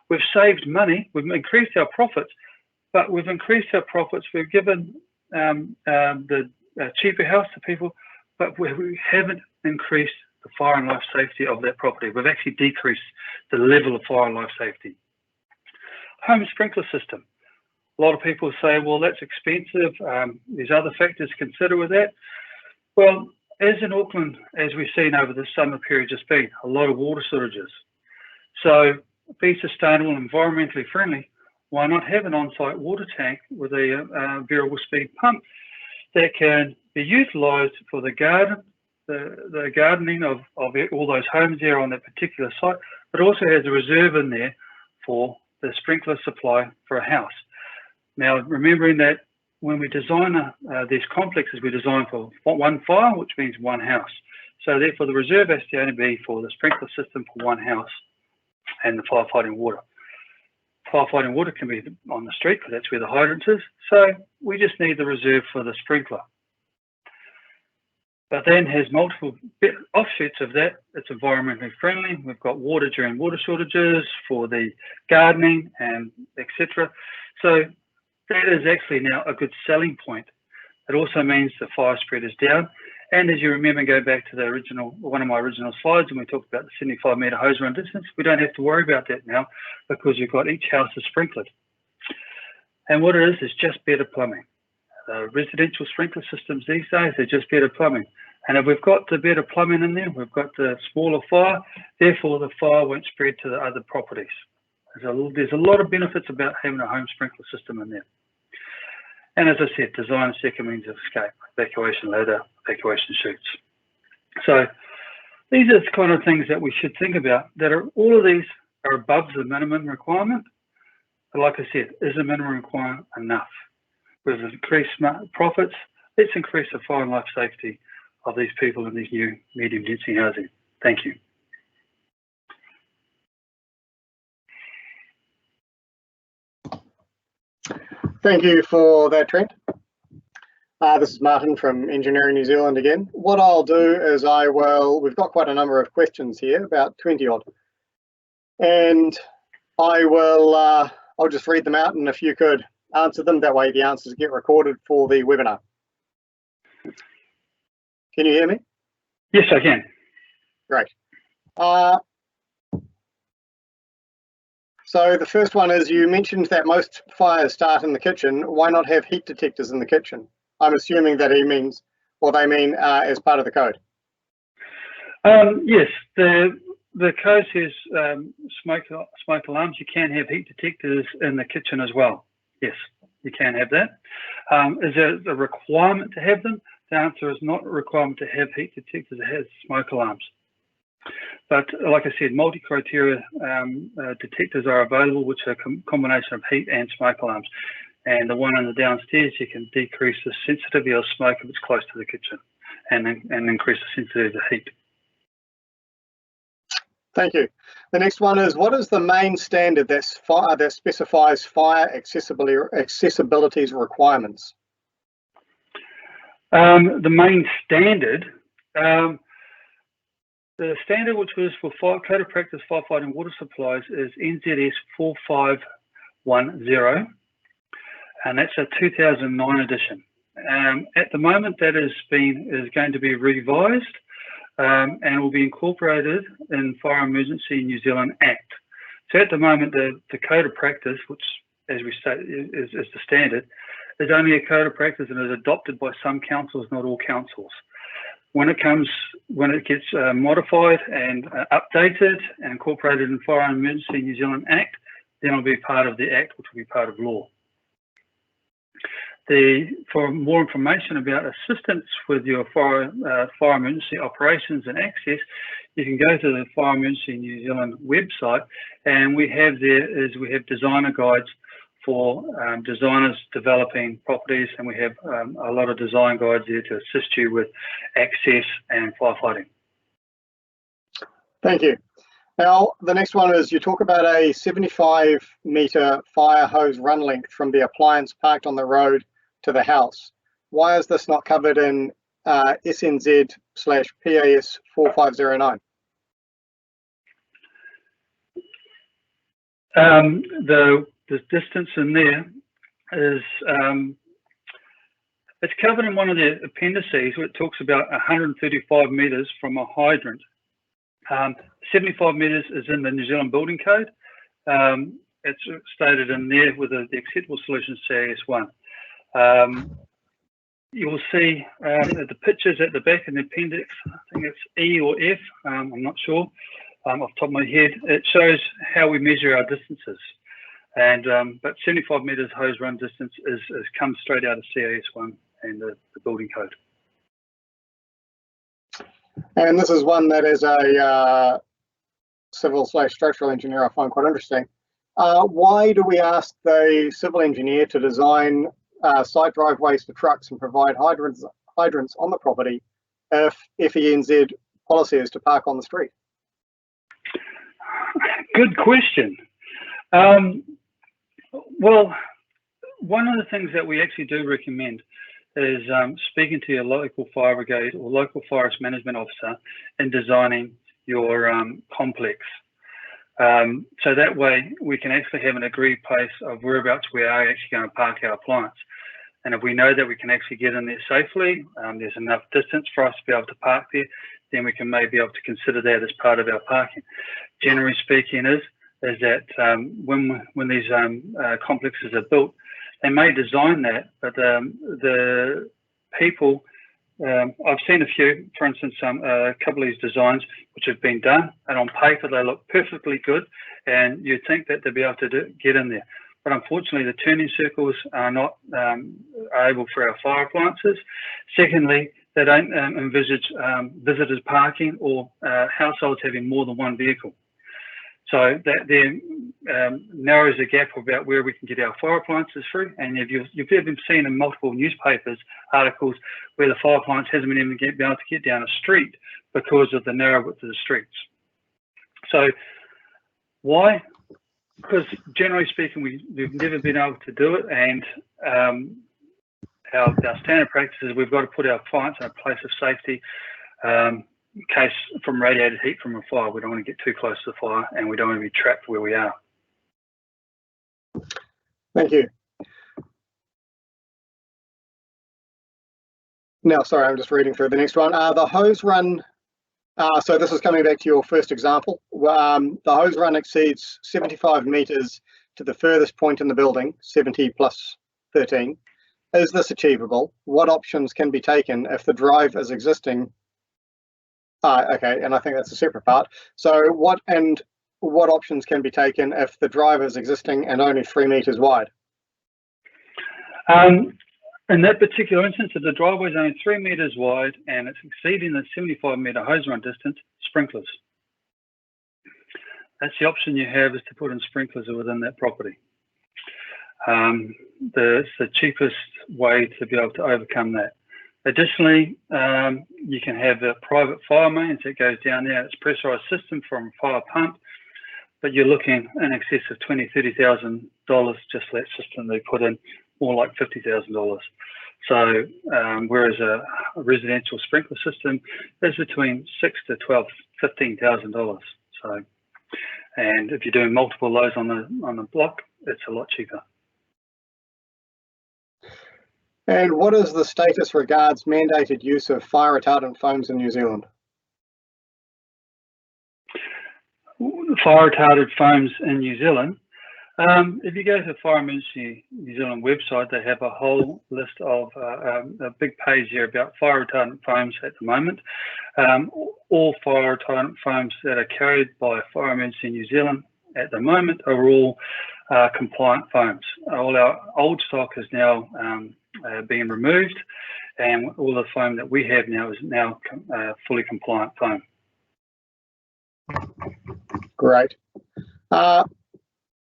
We've saved money, we've increased our profits, but we've increased our profits. We've given the cheaper house to people, but we haven't increased the fire and life safety of that property. We've actually decreased the level of fire and life safety. Home sprinkler system. A lot of people say, well, that's expensive. There's other factors to consider with that. Well, as in Auckland, as we've seen over the summer period just been, a lot of water shortages. So be sustainable and environmentally friendly, why not have an on-site water tank with a variable speed pump that can be utilised for the garden, the gardening of all those homes there on that particular site, but also has a reserve in there for the sprinkler supply for a house. Now, remembering that when we design these complexes, we design for one fire, which means one house. So therefore, the reserve has to only be for the sprinkler system for one house and the firefighting water. Firefighting water can be on the street because that's where the hydrant is. So we just need the reserve for the sprinkler. but then has multiple offshoots of that. It's environmentally friendly. We've got water during water shortages for the gardening and etc. So that is actually now a good selling point. It also means the fire spread is down. And as you remember, go back to the original, one of my original slides, and we talked about the 75 metre hose run distance. We don't have to worry about that now because you've got each house is sprinkled. And what it is just better plumbing. Residential sprinkler systems these days, they're just better plumbing. And if we've got the better plumbing in there, we've got the smaller fire, therefore the fire won't spread to the other properties. There's a lot of benefits about having a home sprinkler system in there. And as I said, design a second means of escape, evacuation ladder, evacuation chutes. So these are the kind of things that we should think about, that are all of these are above the minimum requirement. But like I said, is the minimum requirement enough? With increased profits, let's increase the fire and life safety of these people in these new medium density housing. Thank you. Thank you for that, Trent. This is Martin from Engineering New Zealand again. What I'll do is we've got quite a number of questions here, about 20 odd. And I'll just read them out, and if you could answer them, that way the answers get recorded for the webinar. Can you hear me? Yes, I can. Great. So the first one is, you mentioned that most fires start in the kitchen. Why not have heat detectors in the kitchen? I'm assuming that he means, or they mean as part of the code. Yes, the code says smoke alarms. You can have heat detectors in the kitchen as well. Yes, you can have that. Is it a requirement to have them? The answer is not a requirement to have heat detectors. It has smoke alarms. But like I said, multi-criteria detectors are available, which are a combination of heat and smoke alarms. And the one in the downstairs, you can decrease the sensitivity of smoke if it's close to the kitchen, and increase the sensitivity of heat. Thank you. The next one is, what is the main standard that specifies fire accessibility's requirements? The main standard, the standard which was for Code of Practice Firefighting Water Supplies is NZS 4510, and that's a 2009 edition. At the moment, that is going to be revised and will be incorporated in Fire Emergency New Zealand Act. So at the moment, the Code of Practice, which, as we state, is the standard, is only a Code of Practice and is adopted by some councils, not all councils. When it gets modified and updated and incorporated in Fire and Emergency New Zealand Act, then it'll be part of the Act, which will be part of law. For more information about assistance with your fire emergency operations and access, you can go to the Fire Emergency New Zealand website, and we have designer guides for designers developing properties, and we have a lot of design guides there to assist you with access and firefighting. Thank you. Now, the next one is, you talk about a 75 metre fire hose run length from the appliance parked on the road to the house. Why is this not covered in SNZ/PAS 4509? The distance in there is, it's covered in one of the appendices where it talks about 135 metres from a hydrant. 75 metres is in the New Zealand Building Code. It's stated in there with the acceptable solution CAS1. You will see the pictures at the back in the appendix. I think it's E or F, I'm not sure, off the top of my head. It shows how we measure our distances. And but 75 metres hose run distance comes straight out of CAS1 and the building code. And this is one that, as a civil/structural engineer, I find quite interesting. Why do we ask the civil engineer to design site driveways for trucks and provide hydrants on the property if FENZ policy is to park on the street? Good question. Well, one of the things that we actually do recommend is speaking to your local fire brigade or local forest management officer in designing your complex. So that way we can actually have an agreed place of whereabouts we are actually going to park our appliance. And if we know that we can actually get in there safely, there's enough distance for us to be able to park there, then we can maybe be able to consider that as part of our parking. Generally speaking is that when these complexes are built, they may design that, but the people, I've seen a few, for instance, a couple of these designs which have been done, and on paper they look perfectly good, and you'd think that they'd be able to get in there. But unfortunately, the turning circles are not able for our fire appliances. Secondly, they don't envisage visitors parking or households having more than one vehicle. So that then narrows the gap about where we can get our fire appliances through. And you've even seen in multiple newspapers articles where the fire appliance hasn't been able to get down a street because of the narrow width of the streets. So why? Because generally speaking, we've never been able to do it, and our standard practice is we've got to put our appliance in a place of safety in case from radiated heat from a fire. We don't want to get too close to the fire, and we don't want to be trapped where we are. Thank you. Now, sorry, I'm just reading through the next one. The hose run. So this is coming back to your first example. The hose run exceeds 75 metres to the furthest point in the building, 70 plus 13. Is this achievable? What options can be taken if the drive is existing? Okay, and I think that's a separate part. So what options can be taken if the drive is existing and only 3 metres wide? In that particular instance, if the driveway is only 3 metres wide and it's exceeding the 75-metre hose run distance, sprinklers. That's the option you have, is to put in sprinklers within that property. It's the cheapest way to be able to overcome that. Additionally, you can have a private fire mains that goes down there. It's a pressurised system from a fire pump, but you're looking in excess of $20,000, $30,000 just for that system they put in, more like $50,000. So whereas a residential sprinkler system is between $6,000 to $15,000. So, and if you're doing multiple of those on the block, it's a lot cheaper. And what is the status regards mandated use of fire retardant foams in New Zealand? Fire retardant foams in New Zealand. If you go to the Fire Emergency New Zealand website, they have a whole list of a big page there about fire retardant foams at the moment. All fire retardant foams that are carried by Fire Emergency New Zealand at the moment are all compliant foams. All our old stock is now being removed, and all the foam that we have now is now fully compliant foam. Great.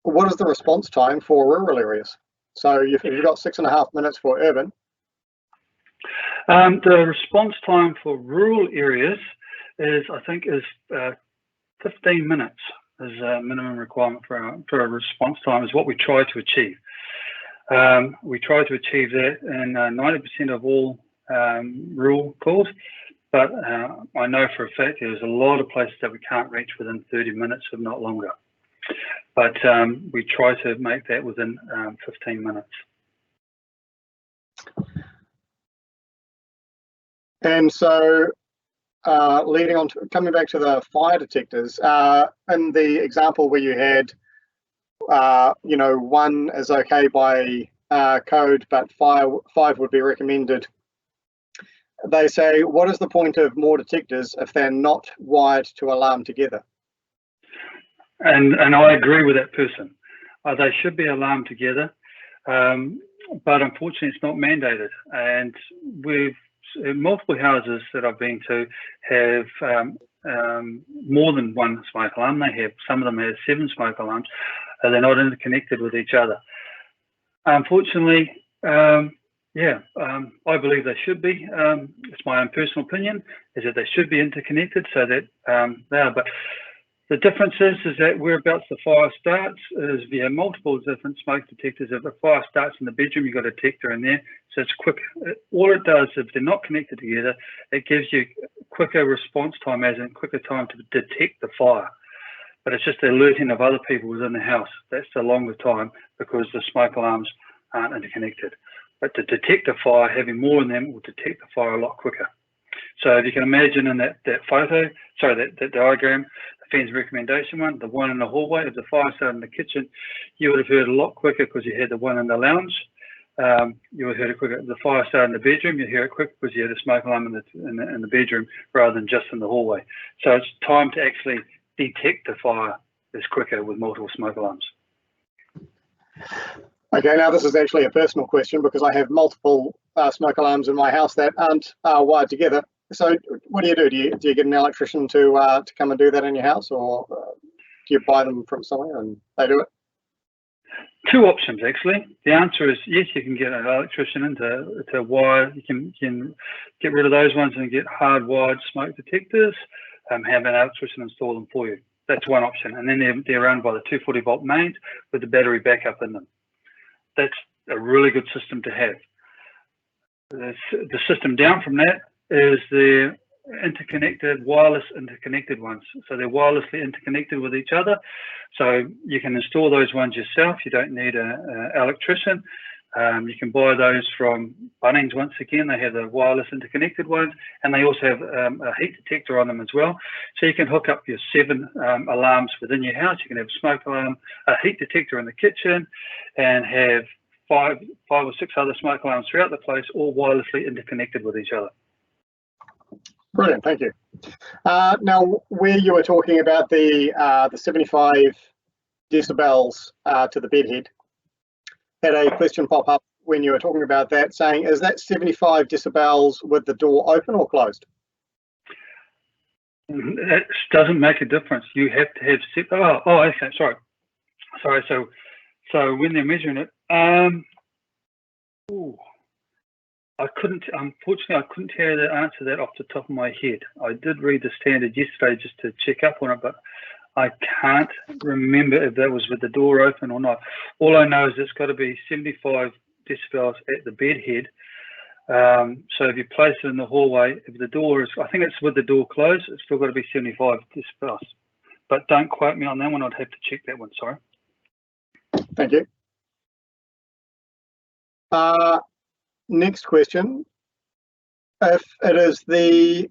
What is the response time for rural areas? So you've got 6.5 minutes for urban. The response time for rural areas is, I think, 15 minutes is a minimum requirement for a response time, is what we try to achieve. We try to achieve that in 90% of all rural calls, but I know for a fact there's a lot of places that we can't reach within 30 minutes, if not longer. But we try to make that within 15 minutes. And so leading on to coming back to the fire detectors, in the example where you had, one is okay by code, but five would be recommended. They say, what is the point of more detectors if they're not wired to alarm together? And I agree with that person. They should be alarmed together, but unfortunately it's not mandated. And we've multiple houses that I've been to have more than one smoke alarm. Some of them have 7 smoke alarms, and they're not interconnected with each other. Unfortunately, I believe they should be. It's my own personal opinion, is that they should be interconnected so that they are. But The difference is that whereabouts the fire starts is via multiple different smoke detectors. If a fire starts in the bedroom, you've got a detector in there, so it's quick. All it does, if they're not connected together, it gives you quicker response time, as in quicker time to detect the fire. But it's just the alerting of other people within the house. That's the longer time because the smoke alarms aren't interconnected. But to detect a fire, having more in them will detect the fire a lot quicker. So if you can imagine in that diagram, the fence recommendation one, the one in the hallway, if the fire started in the kitchen, you would have heard a lot quicker because you had the one in the lounge. You would have heard it quicker. If the fire started in the bedroom, you'd hear it quicker because you had a smoke alarm in the bedroom rather than just in the hallway. So it's time to actually detect the fire is quicker with multiple smoke alarms. Okay, now this is actually a personal question because I have multiple smoke alarms in my house that aren't wired together. So what do you do? Do you get an electrician to come and do that in your house, or do you buy them from somewhere and they do it? Two options actually. The answer is yes, you can get an electrician in to wire. You can get rid of those ones and get hardwired smoke detectors. Have an electrician install them for you. That's one option, and then they're run by the 240 volt mains with the battery backup in them. That's a really good system to have. The system down from that is the wireless interconnected ones. So they're wirelessly interconnected with each other. So you can install those ones yourself. You don't need an electrician. You can buy those from Bunnings. Once again, they have the wireless interconnected ones, and they also have a heat detector on them as well. So you can hook up your 7 alarms within your house. You can have a smoke alarm, a heat detector in the kitchen, and have five or six other smoke alarms throughout the place, all wirelessly interconnected with each other. Brilliant, thank you. Now, where you were talking about the 75 decibels to the bedhead, had a question pop up when you were talking about that, saying, is that 75 decibels with the door open or closed? It doesn't make a difference. You have to have okay, sorry. So when they're measuring it, unfortunately, I couldn't tell you the answer to that off the top of my head. I did read the standard yesterday just to check up on it, but I can't remember if that was with the door open or not. All I know is it's got to be 75 decibels at the bed head. So if you place it in the hallway, if the door is, I think it's with the door closed, it's still got to be 75 decibels. But don't quote me on that one. I'd have to check that one. Sorry. Thank you. Next question. If it is the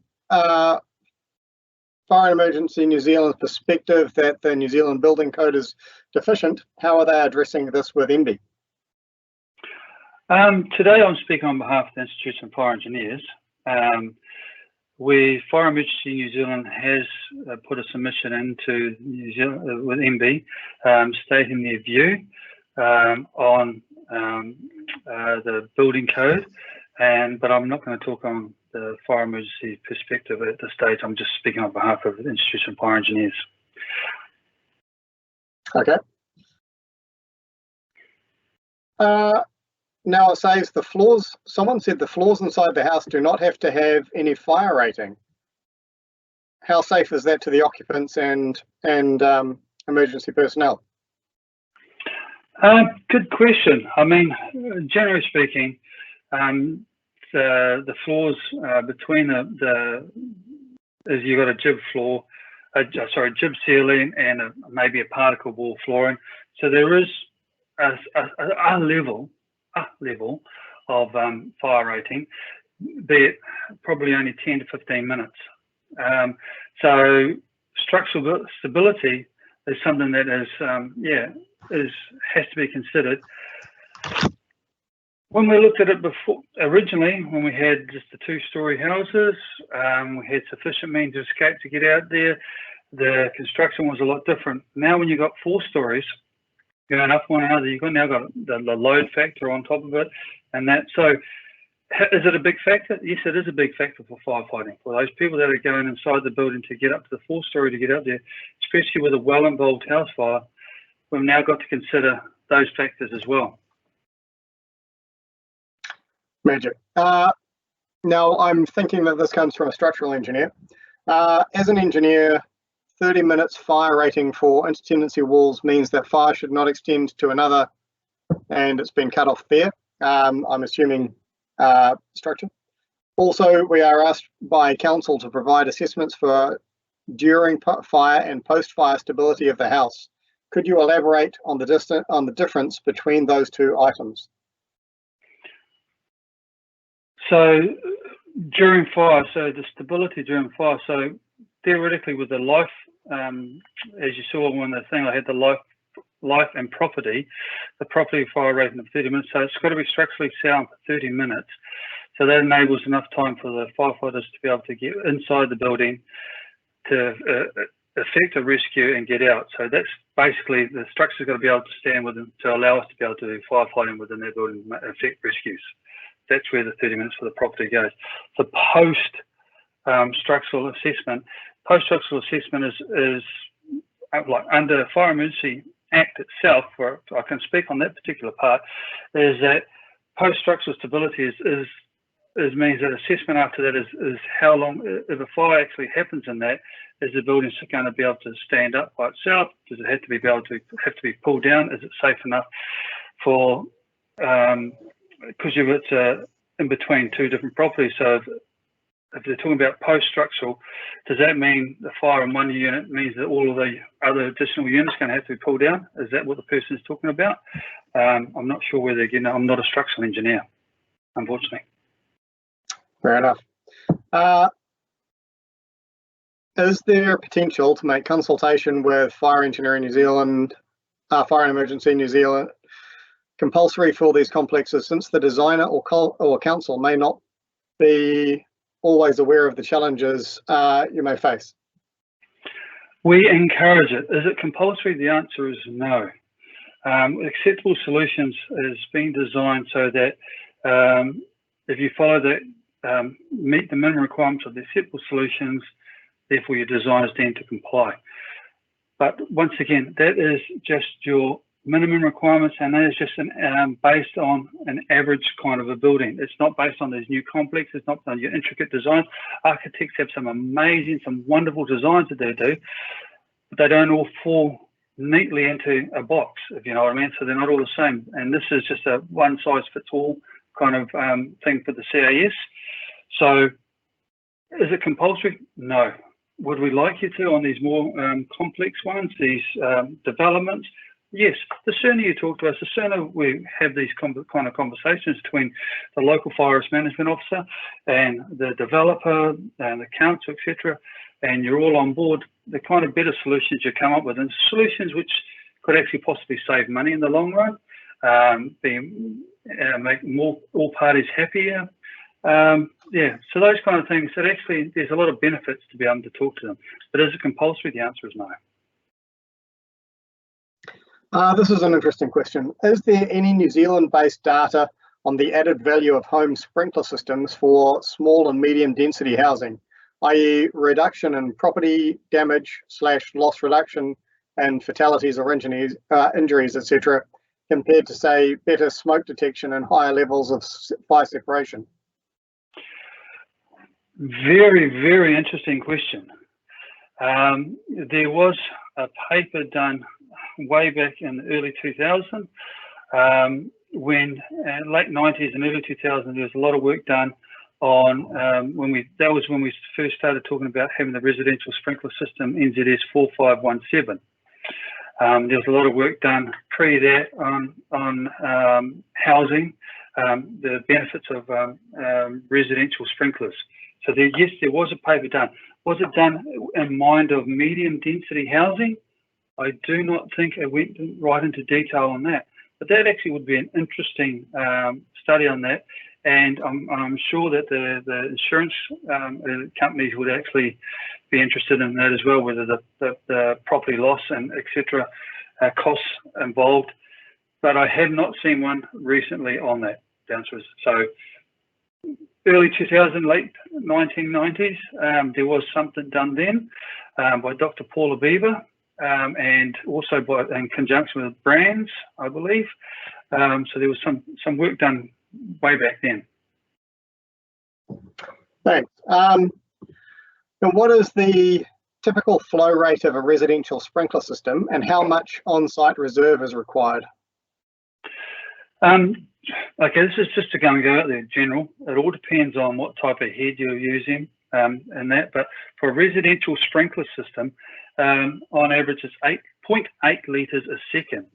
Fire and Emergency New Zealand perspective that the New Zealand Building Code is deficient, how are they addressing this with MB? Today I'm speaking on behalf of the Institute of Fire Engineers. Where Fire and Emergency New Zealand has put a submission into New Zealand with MB, stating their view on the building code, but I'm not going to talk on the fire emergency perspective at this stage. I'm just speaking on behalf of the Institute of Fire Engineers. Okay. Now it says the floors, someone said the floors inside the house do not have to have any fire rating. How safe is that to the occupants and emergency personnel? Good question. I mean, generally speaking, the floors between you've got a jib floor, jib ceiling, and maybe a particle wall flooring. So there is a level of fire rating, be it probably only 10 to 15 minutes. So structural stability is something that is has to be considered. When we looked at it before, originally, when we had just the 2-story houses, we had sufficient means of escape to get out there. The construction was a lot different. Now, when you've got 4 stories, going up one another, you've now got the load factor on top of it, and that. So, is it a big factor? Yes, it is a big factor for firefighting. For those people that are going inside the building to get up to the 4-story to get out there, especially with a well-involved house fire, we've now got to consider those factors as well. Magic. Now, I'm thinking that this comes from a structural engineer. As an engineer, 30 minutes fire rating for intertenancy walls means that fire should not extend to another, and it's been cut off there. I'm assuming structure. Also, we are asked by council to provide assessments for during fire and post-fire stability of the house. Could you elaborate on the difference between those two items? So during fire, so the stability during fire, so theoretically with the life, as you saw on the thing, I had the life and property, the property fire rating of 30 minutes, so it's got to be structurally sound for 30 minutes. So that enables enough time for the firefighters to be able to get inside the building to effect a rescue and get out. So that's basically, the structure's got to be able to stand within to allow us to be able to do firefighting within their building and effect rescues. That's where the 30 minutes for the property goes. The post-structural assessment, post-structural assessment is like under Fire Emergency Act itself, where I can speak on that particular part, is that post-structural stability means that assessment after that is how long, if a fire actually happens in that, is the building going to be able to stand up by itself? Does it have to be pulled down? Is it safe enough for, because if it's in between two different properties, so if they're talking about post-structural, does that mean the fire in one unit means that all of the other additional units are going to have to be pulled down? Is that what the person is talking about? I'm not sure whether, I'm not a structural engineer, unfortunately. Fair enough. Is there potential to make consultation with Fire Engineering New Zealand, Fire and Emergency New Zealand, compulsory for these complexes, since the designer or council may not be always aware of the challenges you may face? We encourage it. Is it compulsory? The answer is no. Acceptable solutions is being designed so that if you follow the meet the minimum requirements of the acceptable solutions, therefore your design is deemed to comply. But once again, that is just your minimum requirements, and that is just based on an average kind of a building. It's not based on these new complexes, it's not on your intricate designs. Architects have some amazing, some wonderful designs that they do, but they don't all fall neatly into a box, if you know what I mean. So they're not all the same. And this is just a one size fits all kind of thing for the CAS. So is it compulsory? No. Would we like you to on these more complex ones, these developments? Yes, the sooner you talk to us, the sooner we have these kind of conversations between the local fire risk management officer and the developer and the council, etc., and you're all on board, the kind of better solutions you come up with, and solutions which could actually possibly save money in the long run, make all parties happier. Yeah, so those kind of things, that actually there's a lot of benefits to be able to talk to them. But is it compulsory? The answer is no. This is an interesting question. Is there any New Zealand-based data on the added value of home sprinkler systems for small and medium density housing, i.e. reduction in property damage / loss reduction and fatalities or injuries, etc., compared to, say, better smoke detection and higher levels of fire separation? Very, very interesting question. There was a paper done way back in the early 2000s, when late 90s and early 2000s, there was a lot of work done on that was when we first started talking about having the residential sprinkler system NZS 4517. There was a lot of work done pre that on housing, the benefits of residential sprinklers. So yes, there was a paper done. Was it done in mind of medium density housing? I do not think it went right into detail on that, but that actually would be an interesting study on that. And I'm sure that the insurance companies would actually be interested in that as well, whether the property loss and etc. Costs involved. But I have not seen one recently on that. The answer is so. Early 2000s, late 1990s, there was something done then by Dr. Paula Beaver, and also in conjunction with brands, I believe. So there was some work done way back then. Thanks. And what is the typical flow rate of a residential sprinkler system and how much on-site reserve is required? Okay, this is just to go out there in general. It all depends on what type of head you're using and that, but for a residential sprinkler system, on average it's 8.8 litres a second.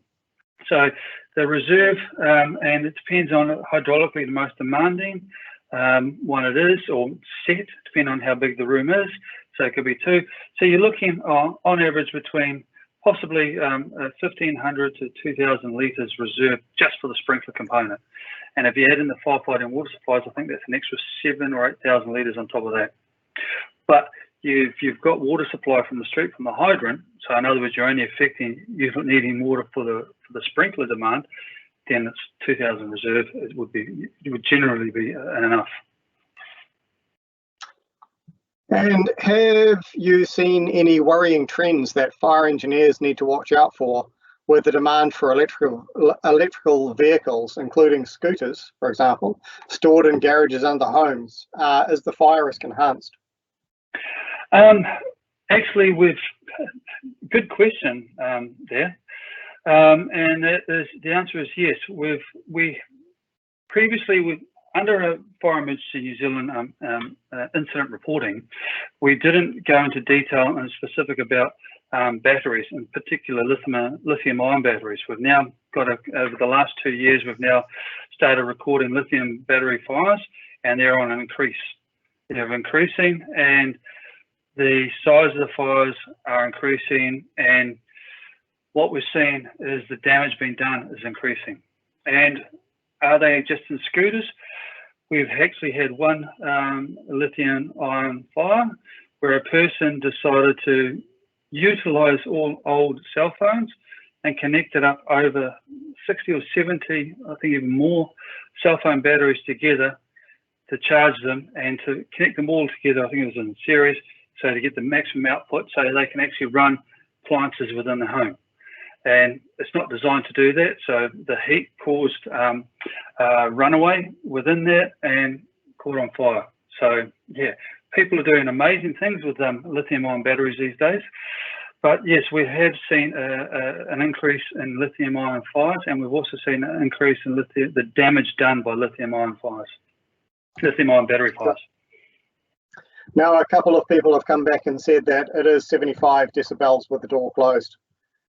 So the reserve, and it depends on hydraulically the most demanding one it is, or set, depending on how big the room is. So it could be 2. So you're looking on average between possibly 1,500 to 2,000 litres reserve just for the sprinkler component. And if you add in the firefighting water supplies, I think that's an extra 7,000 or 8,000 litres on top of that. But you've got water supply from the street, from the hydrant, so in other words, you're only you're needing water for the sprinkler demand, then it's 2,000 reserve. It would generally be enough. And have you seen any worrying trends that fire engineers need to watch out for with the demand for electrical vehicles, including scooters, for example, stored in garages under homes? Is the fire risk enhanced? Actually, good question there. And the answer is yes. We previously, under a Fire Emergency New Zealand incident reporting, we didn't go into detail and specific about batteries, in particular lithium-ion batteries. We've now got, over the last 2 years, we've now started recording lithium battery fires, and they're on an increase. They're increasing, and the size of the fires are increasing, and what we're seeing is the damage being done is increasing. And are they just in scooters? We've actually had one lithium-ion fire where a person decided to utilize all old cell phones and connect it up over 60 or 70, I think even more, cell phone batteries together to charge them and to connect them all together. I think it was in series, so to get the maximum output so they can actually run appliances within the home. And it's not designed to do that, so the heat caused runaway within there and caught on fire. So yeah, people are doing amazing things with lithium-ion batteries these days. But yes, we have seen an increase in lithium-ion fires, and we've also seen an increase in the damage done by lithium-ion fires, lithium-ion battery fires. Now, a couple of people have come back and said that it is 75 decibels with the door closed.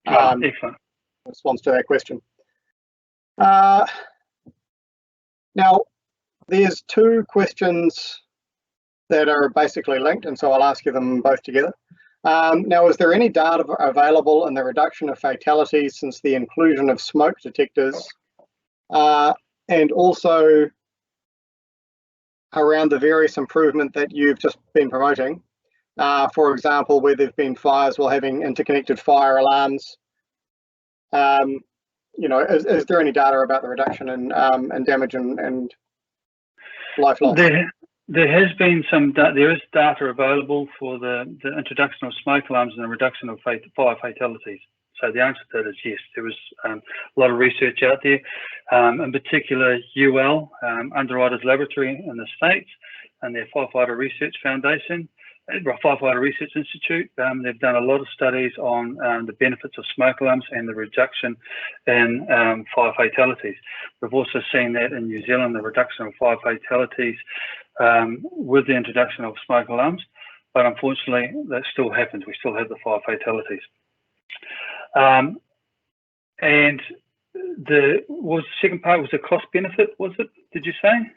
Excellent. Response to that question. Now, there's 2 questions that are basically linked, and so I'll ask you them both together. Now, is there any data available in the reduction of fatalities since the inclusion of smoke detectors, and also around the various improvement that you've just been promoting? For example, where there've been fires while having interconnected fire alarms. You know, is there any data about the reduction in damage and life loss? There has been some. There is data available for the introduction of smoke alarms and the reduction of fire fatalities. So the answer to that is yes. There was a lot of research out there, in particular UL, Underwriters Laboratory in the States, and their Firefighter Research Foundation, Firefighter Research Institute. They've done a lot of studies on the benefits of smoke alarms and the reduction in fire fatalities. We've also seen that in New Zealand, the reduction of fire fatalities with the introduction of smoke alarms, but unfortunately that still happens. We still have the fire fatalities. And the second part was the cost benefit, was it? Did you say?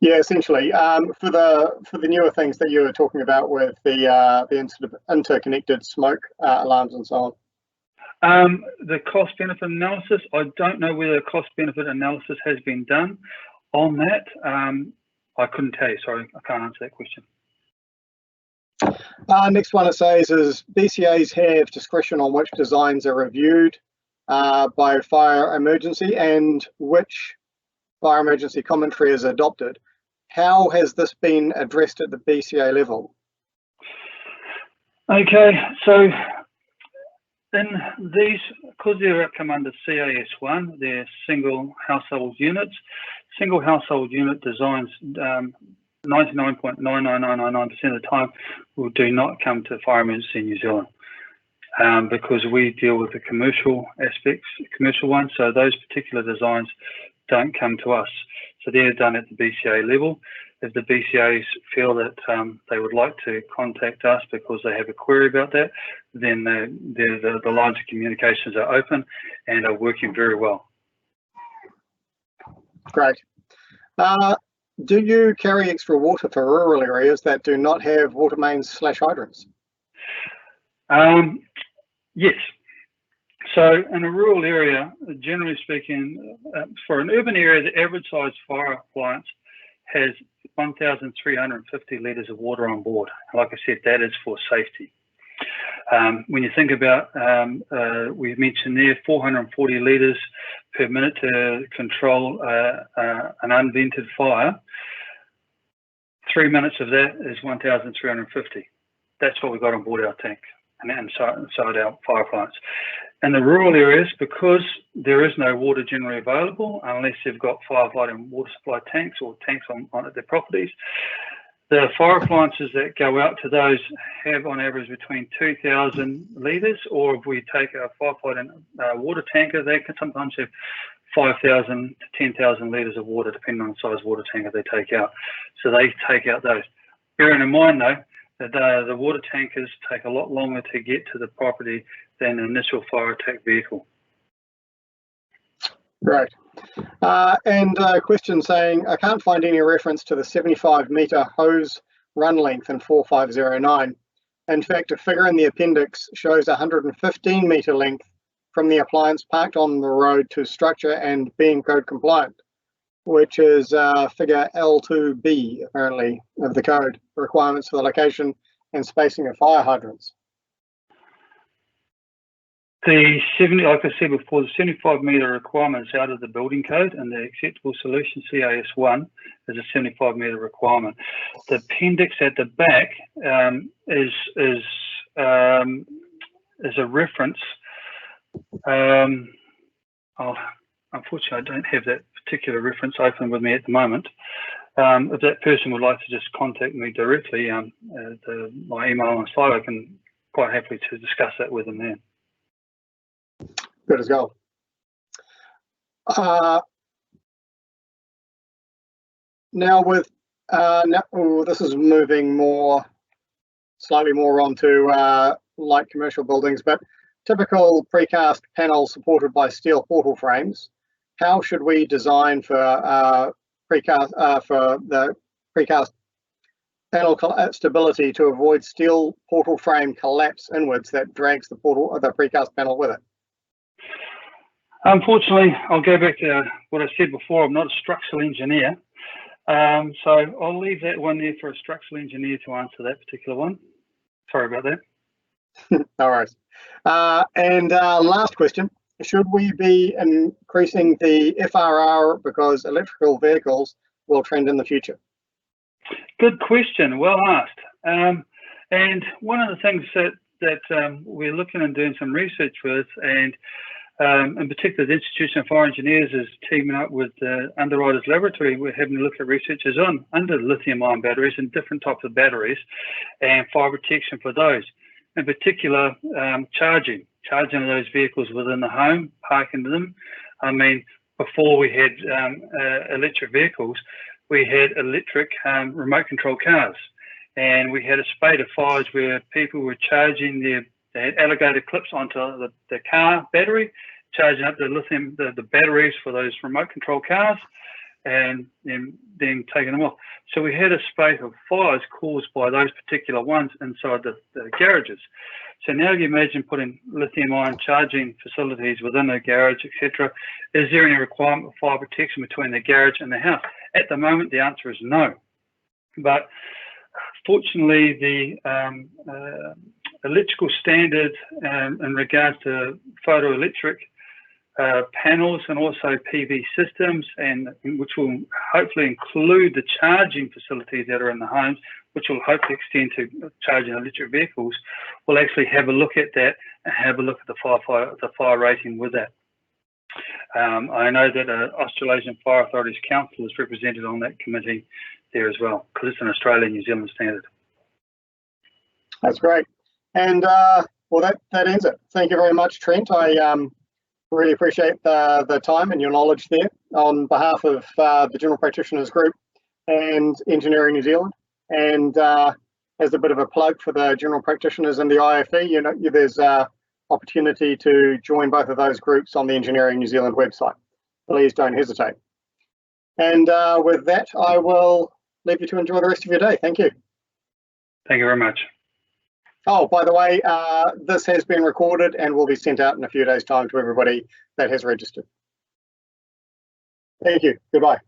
Yeah, essentially, for the newer things that you were talking about with the interconnected smoke alarms and so on. The cost benefit analysis, I don't know whether a cost benefit analysis has been done on that. I couldn't tell you, sorry, I can't answer that question. Next one it says is BCAs have discretion on which designs are reviewed by fire emergency and which fire emergency commentary is adopted. How has this been addressed at the BCA level? Okay, so in these, because they're come under CAS1, they're single household units. Single household unit designs 99.99999% of the time do not come to Fire Emergency in New Zealand, because we deal with the commercial aspects, commercial ones. So those particular designs don't come to us. So they're done at the BCA level. If the BCAs feel that they would like to contact us because they have a query about that, then the lines of communications are open and are working very well. Great. Do you carry extra water for rural areas that do not have water mains / hydrants? Yes. So in a rural area, generally speaking, for an urban area, the average size fire appliance has 1,350 litres of water on board. Like I said, that is for safety. When you think about, we've mentioned there, 440 litres per minute to control an unvented fire. 3 minutes of that is 1,350. That's what we've got on board our tank and inside our fire appliance. In the rural areas, because there is no water generally available unless they've got firefighting water supply tanks or tanks on their properties, the fire appliances that go out to those have on average between 2,000 litres, or if we take a firefighting water tanker, they can sometimes have 5,000 to 10,000 litres of water, depending on the size water tanker they take out. So they take out those. Bearing in mind though, that the water tankers take a lot longer to get to the property than an initial fire attack vehicle. Right. And a question saying, I can't find any reference to the 75-metre hose run length in 4509. In fact, a figure in the appendix shows 115-metre length from the appliance parked on the road to structure and being code compliant, which is figure L2B, apparently, of the code, requirements for the location and spacing of fire hydrants. The 70, like I said before, the 75-metre requirement is out of the building code, and the acceptable solution CAS1 is a 75-metre requirement. The appendix at the back is a reference. Unfortunately, I don't have that particular reference open with me at the moment. If that person would like to just contact me directly, my email on the slide, I can quite happily to discuss that with them there. Good as gold. Now with this is moving slightly more onto light commercial buildings, but typical precast panels supported by steel portal frames. How should we design for the precast panel stability to avoid steel portal frame collapse inwards that drags the precast panel with it? Unfortunately, I'll go back to what I said before. I'm not a structural engineer, so I'll leave that one there for a structural engineer to answer that particular one. Sorry about that. No worries. And last question, should we be increasing the FRR because electrical vehicles will trend in the future? Good question, well asked. And one of the things that we're looking and doing some research with, and in particular the Institution of Fire Engineers is teaming up with the Underwriters Laboratory. We're having a look at researchers under lithium-ion batteries and different types of batteries and fire protection for those. In particular, charging of those vehicles within the home, parking them. I mean, before we had electric vehicles, we had electric remote control cars, and we had a spate of fires where people were charging they had alligator clips onto the car battery, charging up the lithium, the batteries for those remote control cars, and then taking them off. So we had a spate of fires caused by those particular ones inside the garages. So now you imagine putting lithium-ion charging facilities within a garage, etc. Is there any requirement for fire protection between the garage and the house? At the moment, the answer is no. But fortunately, the electrical standard in regards to photoelectric panels and also PV systems, and which will hopefully include the charging facilities that are in the homes, which will hopefully extend to charging electric vehicles, we'll actually have a look at that and have a look at the fire rating with that. I know that Australasian Fire Authorities Council is represented on that committee there as well, because it's an Australian New Zealand standard. That's great. And well, that ends it. Thank you very much, Trent. I really appreciate the time and your knowledge there on behalf of the General Practitioners Group and Engineering New Zealand. And as a bit of a plug for the General Practitioners and the IFE, you know, there's opportunity to join both of those groups on the Engineering New Zealand website. Please don't hesitate. And with that, I will leave you to enjoy the rest of your day. Thank you. Thank you very much. Oh, by the way, this has been recorded and will be sent out in a few days' time to everybody that has registered. Thank you. Goodbye.